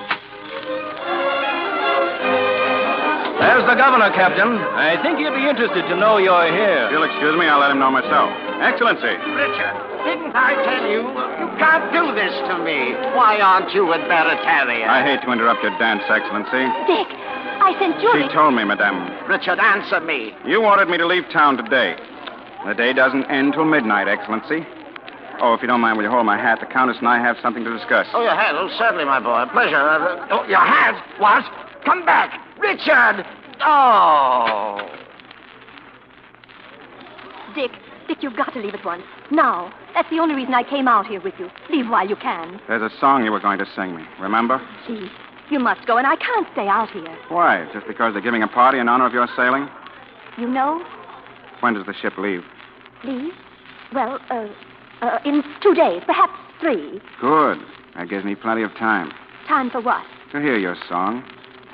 [SPEAKER 14] There's the governor, Captain. I think he'll be interested to know you're here.
[SPEAKER 4] If you'll excuse me, I'll let him know myself. Excellency.
[SPEAKER 11] Richard, didn't I tell you? You can't do this to me. Why aren't you with Barataria?
[SPEAKER 4] I hate to interrupt your dance, Excellency.
[SPEAKER 3] Dick, I sent Julie.
[SPEAKER 4] She told me, Madame.
[SPEAKER 11] Richard, answer me.
[SPEAKER 4] You wanted me to leave town today. The day doesn't end till midnight, Excellency. Oh, if you don't mind, will you hold my hat? The Countess and I have something to discuss.
[SPEAKER 11] Oh, your hat? Oh, certainly, my boy. Pleasure. Oh, your hat? What? Come back. Richard! Oh!
[SPEAKER 3] Dick, you've got to leave at once. Now. That's the only reason I came out here with you. Leave while you can.
[SPEAKER 4] There's a song you were going to sing me, remember?
[SPEAKER 3] Please, you must go, and I can't stay out here.
[SPEAKER 4] Why? Just because they're giving a party in honor of your sailing?
[SPEAKER 3] You know?
[SPEAKER 4] When does the ship leave?
[SPEAKER 3] Leave? Well, in 2 days, perhaps 3.
[SPEAKER 4] Good. That gives me plenty of time.
[SPEAKER 3] Time for what?
[SPEAKER 4] To hear your song.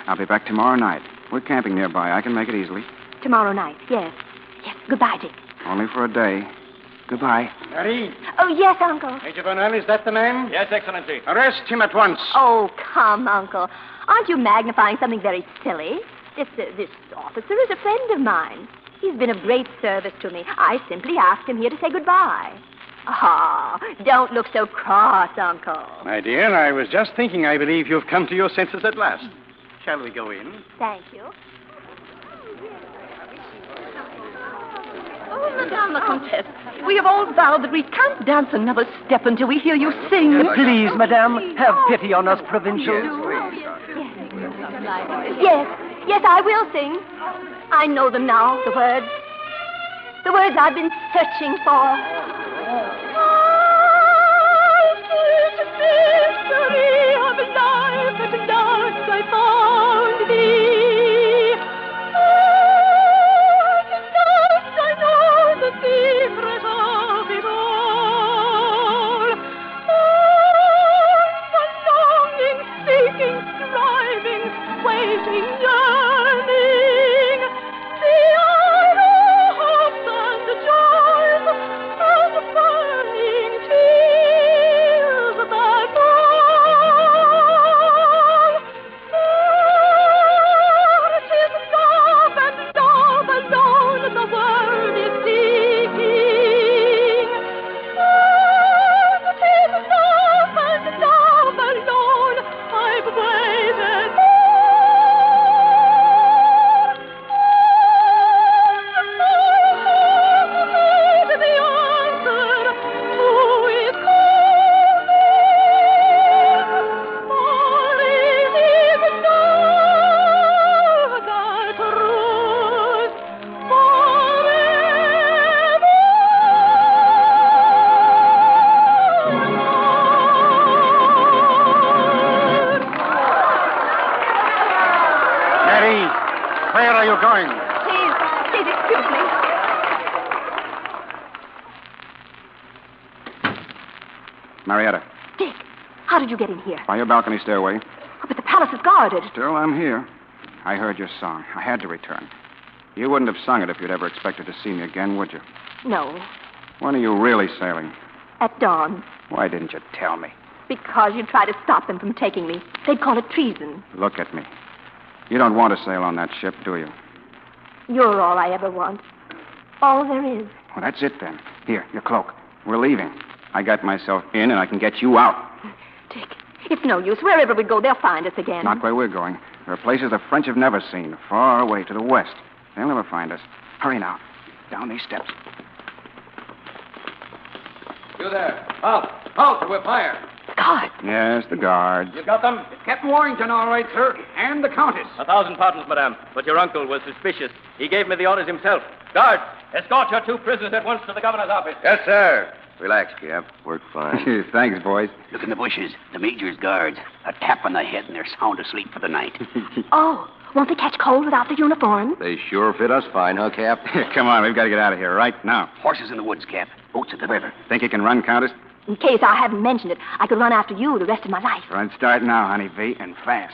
[SPEAKER 4] I'll be back tomorrow night. We're camping nearby. I can make it easily.
[SPEAKER 3] Tomorrow night, yes. Yes, goodbye, Dick.
[SPEAKER 4] Only for a day. Goodbye.
[SPEAKER 13] Marie.
[SPEAKER 3] Oh, yes, Uncle.
[SPEAKER 13] Major Bernal, is that the man?
[SPEAKER 14] Yes, Excellency.
[SPEAKER 13] Arrest him at once.
[SPEAKER 3] Oh, come, Uncle. Aren't you magnifying something very silly? This officer is a friend of mine. He's been of great service to me. I simply asked him here to say goodbye. Ah, don't look so cross, Uncle.
[SPEAKER 13] My dear, I was just thinking I believe you've come to your senses at last. Shall we go in?
[SPEAKER 3] Thank you.
[SPEAKER 16] Oh, Madame la Comtesse, we have all vowed that we can't dance another step until we hear you sing.
[SPEAKER 18] Please, Madame, have pity on us provincials.
[SPEAKER 3] Yes, I will sing. I know them now, the words. The words I've been searching for.
[SPEAKER 12] Mystery of life at last I found thee. At last I know the secret of it all. The longing, seeking, striving, waiting, yearning, the idle hopes and the joys and the burning tears that
[SPEAKER 19] Where are you going?
[SPEAKER 3] Please excuse me.
[SPEAKER 4] Marietta,
[SPEAKER 3] Dick, how did you get in here?
[SPEAKER 4] by your balcony stairway.
[SPEAKER 3] Oh, but the palace is guarded.
[SPEAKER 4] Still, I'm here. I heard your song. I had to return. You wouldn't have sung it if you'd ever expected to see me again, would you?
[SPEAKER 3] No,
[SPEAKER 4] When are you really sailing?
[SPEAKER 3] at dawn.
[SPEAKER 4] Why didn't you tell me?
[SPEAKER 3] Because you tried to stop them from taking me. They'd call it treason.
[SPEAKER 4] Look at me. You don't want to sail on that ship, do you?
[SPEAKER 3] You're all I ever want. All there is.
[SPEAKER 4] Well, that's it then. Here, your cloak. We're leaving. I got myself in, and I can get you out.
[SPEAKER 3] Dick, it's no use. Wherever we go, they'll find us again.
[SPEAKER 4] Not where we're going. There are places the French have never seen, far away to the west. They'll never find us. Hurry now. Down these steps.
[SPEAKER 10] You there. Halt. Halt. We're fire.
[SPEAKER 3] Guard.
[SPEAKER 4] Yes, the guards.
[SPEAKER 10] You got them? It's Captain Warrington, all right, sir. And the Countess.
[SPEAKER 14] 1,000 pardons, madame, but your uncle was suspicious. He gave me the orders himself. Guards, escort your 2 prisoners at once to the governor's office.
[SPEAKER 10] Yes, sir.
[SPEAKER 11] Relax, Cap. Work fine.
[SPEAKER 4] Thanks, boys.
[SPEAKER 20] Look in the bushes. The major's guards. A tap on the head and they're sound asleep for the night.
[SPEAKER 3] Oh, won't they catch cold without their uniforms?
[SPEAKER 11] They sure fit us fine, huh, Cap?
[SPEAKER 4] Come on, we've got to get out of here right now.
[SPEAKER 20] Horses in the woods, Cap. Boats at the river.
[SPEAKER 4] Think you can run, Countess?
[SPEAKER 3] In case I haven't mentioned it, I could run after you the rest of my life.
[SPEAKER 4] Run start now, honey V, and fast.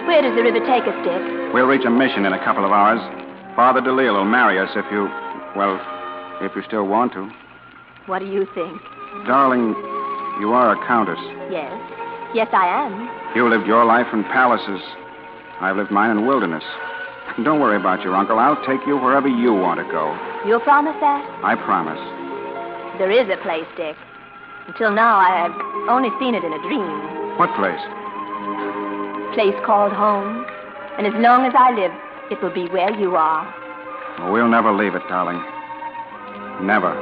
[SPEAKER 3] Where does the river take us, Dick?
[SPEAKER 4] We'll reach a mission in a couple of hours. Father DeLille will marry us if you still want to.
[SPEAKER 3] What do you think?
[SPEAKER 4] Darling, you are a countess.
[SPEAKER 3] Yes. Yes, I am.
[SPEAKER 4] You lived your life in palaces. I've lived mine in wilderness. Don't worry about your uncle. I'll take you wherever you want to go.
[SPEAKER 3] You'll promise that?
[SPEAKER 4] I promise.
[SPEAKER 3] There is a place, Dick. Until now, I have only seen it in a dream.
[SPEAKER 4] What place?
[SPEAKER 3] Place called home. And as long as I live, it will be where you are.
[SPEAKER 4] Well, we'll never leave it, darling. Never.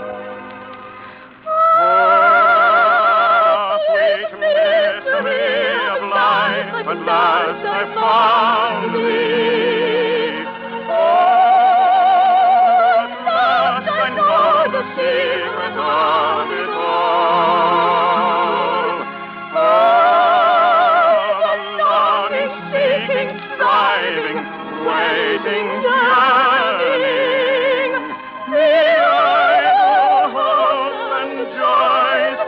[SPEAKER 8] Sweet mystery of life, at last I found thee. The secret of it all. Oh, the longing, seeking, striving, waiting, yearning, the idle hopes and joys,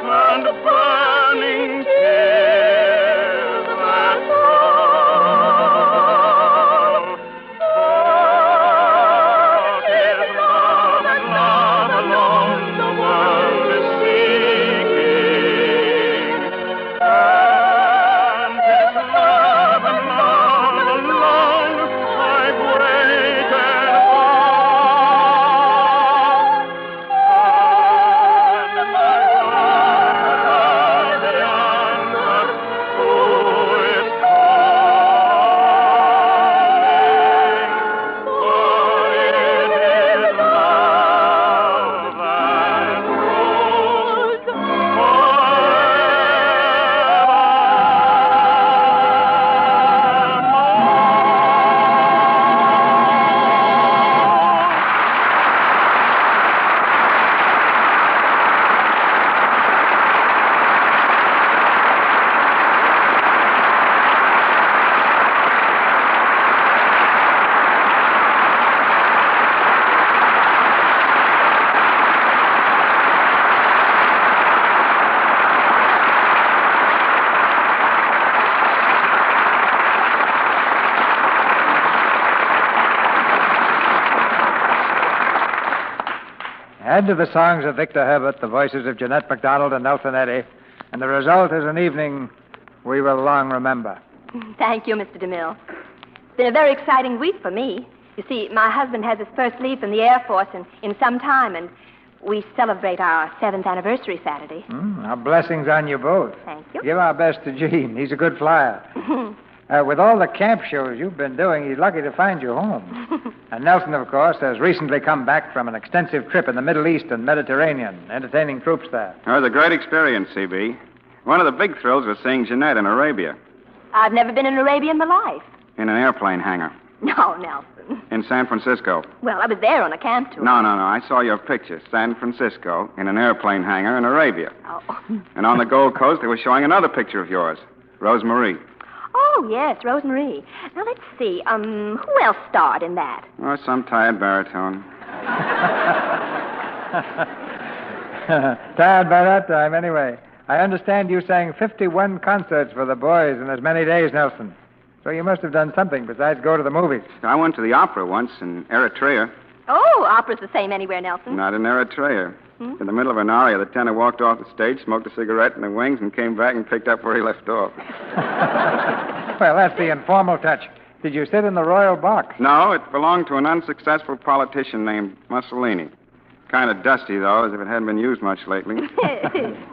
[SPEAKER 8] and burning tears that fall. Alone the world is seeking, and it's love and love alone I've waited for, and my heart the answer who is calling, for it is love that rules
[SPEAKER 2] Add to the songs of Victor Herbert the voices of Jeanette MacDonald and Nelson Eddy, and the result is an evening we will long remember.
[SPEAKER 3] Thank you, Mr. DeMille. It's been a very exciting week for me. You see, my husband has his first leave from the Air Force in some time, and we celebrate our 7th anniversary Saturday.
[SPEAKER 2] Our blessings on you both.
[SPEAKER 3] Thank you.
[SPEAKER 2] Give our best to Gene. He's a good flyer. With all the camp shows you've been doing, he's lucky to find you home. And Nelson, of course, has recently come back from an extensive trip in the Middle East and Mediterranean, entertaining troops there.
[SPEAKER 4] It was a great experience, CB. One of the big thrills was seeing Jeanette in Arabia.
[SPEAKER 3] I've never been in Arabia in my life.
[SPEAKER 4] In an airplane hangar.
[SPEAKER 16] No, Nelson.
[SPEAKER 4] In San Francisco.
[SPEAKER 16] Well, I was there on a camp tour.
[SPEAKER 4] No. I saw your picture. San Francisco, in an airplane hangar in Arabia.
[SPEAKER 16] Oh.
[SPEAKER 4] And on the Gold Coast, they were showing another picture of yours. Rosemarie.
[SPEAKER 16] Oh, yes, Rosemarie. Now, let's see. Who else starred in that?
[SPEAKER 4] Oh, some tired baritone.
[SPEAKER 2] Tired by that time, anyway. I understand you sang 51 concerts for the boys in as many days, Nelson. So you must have done something besides go to the movies.
[SPEAKER 4] I went to the opera once in Eritrea.
[SPEAKER 16] Oh, opera's the same anywhere, Nelson.
[SPEAKER 4] Not in Eritrea. In the middle of an aria, the tenor walked off the stage, smoked a cigarette in the wings, and came back and picked up where he left off.
[SPEAKER 2] Well, that's the informal touch. Did you sit in the royal box?
[SPEAKER 4] No, it belonged to an unsuccessful politician named Mussolini. Kind of dusty, though, as if it hadn't been used much lately.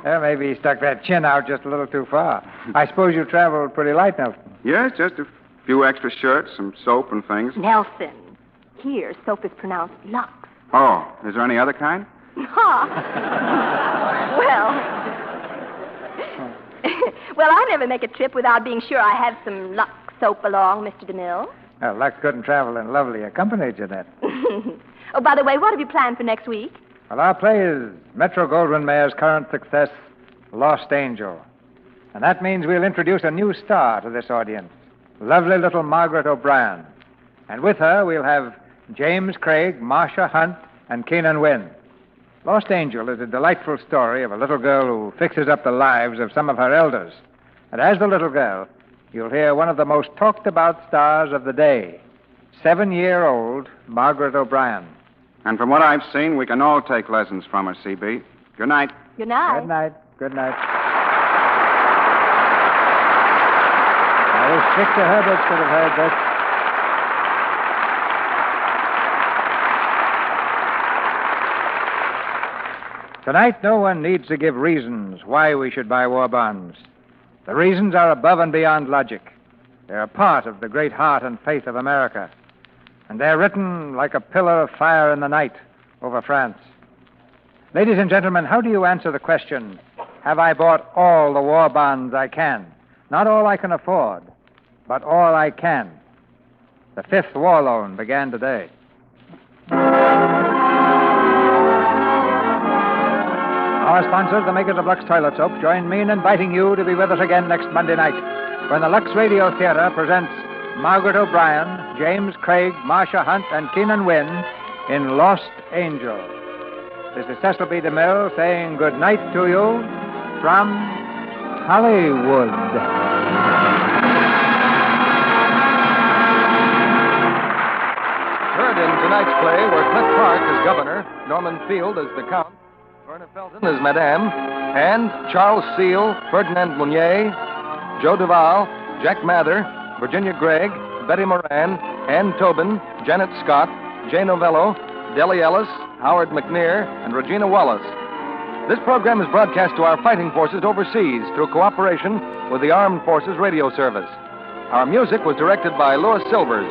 [SPEAKER 2] Well, maybe he stuck that chin out just a little too far. I suppose you traveled pretty light, Nelson.
[SPEAKER 4] Yes, just a few extra shirts, some soap and things.
[SPEAKER 16] Nelson. Here, soap is pronounced Lux.
[SPEAKER 4] Oh, is there any other kind?
[SPEAKER 16] Well, I never make a trip without being sure I have some Lux soap along, Mr. DeMille.
[SPEAKER 2] Well, Lux couldn't travel in lovelier company, Jeanette.
[SPEAKER 16] Oh, by the way, what have you planned for next week?
[SPEAKER 2] Well, our play is Metro-Goldwyn-Mayer's current success, Lost Angel. And that means we'll introduce a new star to this audience, lovely little Margaret O'Brien. And with her, we'll have James Craig, Marcia Hunt, and Keenan Wynn. Lost Angel is a delightful story of a little girl who fixes up the lives of some of her elders. And as the little girl, you'll hear one of the most talked-about stars of the day, 7-year-old Margaret O'Brien.
[SPEAKER 4] And from what I've seen, we can all take lessons from her, CB. Good night.
[SPEAKER 16] Good night.
[SPEAKER 2] Good night. Good night. I wish Victor Herbert could have heard this. Tonight, no one needs to give reasons why we should buy war bonds. The reasons are above and beyond logic. They're a part of the great heart and faith of America. And they're written like a pillar of fire in the night over France. Ladies and gentlemen, how do you answer the question, have I bought all the war bonds I can? Not all I can afford, but all I can. The 5th war loan began today. Our sponsors, the makers of Lux Toilet Soap, join me in inviting you to be with us again next Monday night when the Lux Radio Theater presents Margaret O'Brien, James Craig, Marcia Hunt, and Keenan Wynn in Lost Angel. This is Cecil B. DeMille saying good night to you from Hollywood.
[SPEAKER 1] Heard in tonight's play were Cliff Park as governor, Norman Field as the count, Verna Felton as madame, and Charles Seal, Ferdinand Mounier, Joe Duval, Jack Mather, Virginia Gregg, Betty Moran, Ann Tobin, Janet Scott, Jay Novello, Deli Ellis, Howard McNear, and Regina Wallace. This program is broadcast to our fighting forces overseas through cooperation with the Armed Forces Radio Service. Our music was directed by Louis Silvers.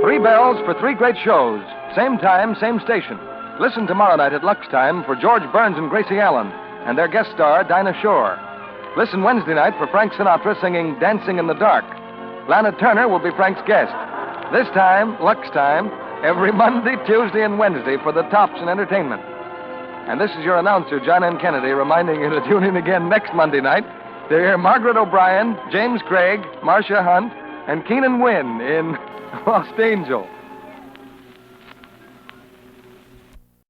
[SPEAKER 1] 3 bells for 3 great shows. Same time, same station. Listen tomorrow night at Lux Time for George Burns and Gracie Allen and their guest star, Dinah Shore. Listen Wednesday night for Frank Sinatra singing Dancing in the Dark. Lana Turner will be Frank's guest. This time, Lux Time, every Monday, Tuesday, and Wednesday for the tops in entertainment. And this is your announcer, John M. Kennedy, reminding you to tune in again next Monday night to hear Margaret O'Brien, James Craig, Marcia Hunt, and Keenan Wynn in Lost Angel.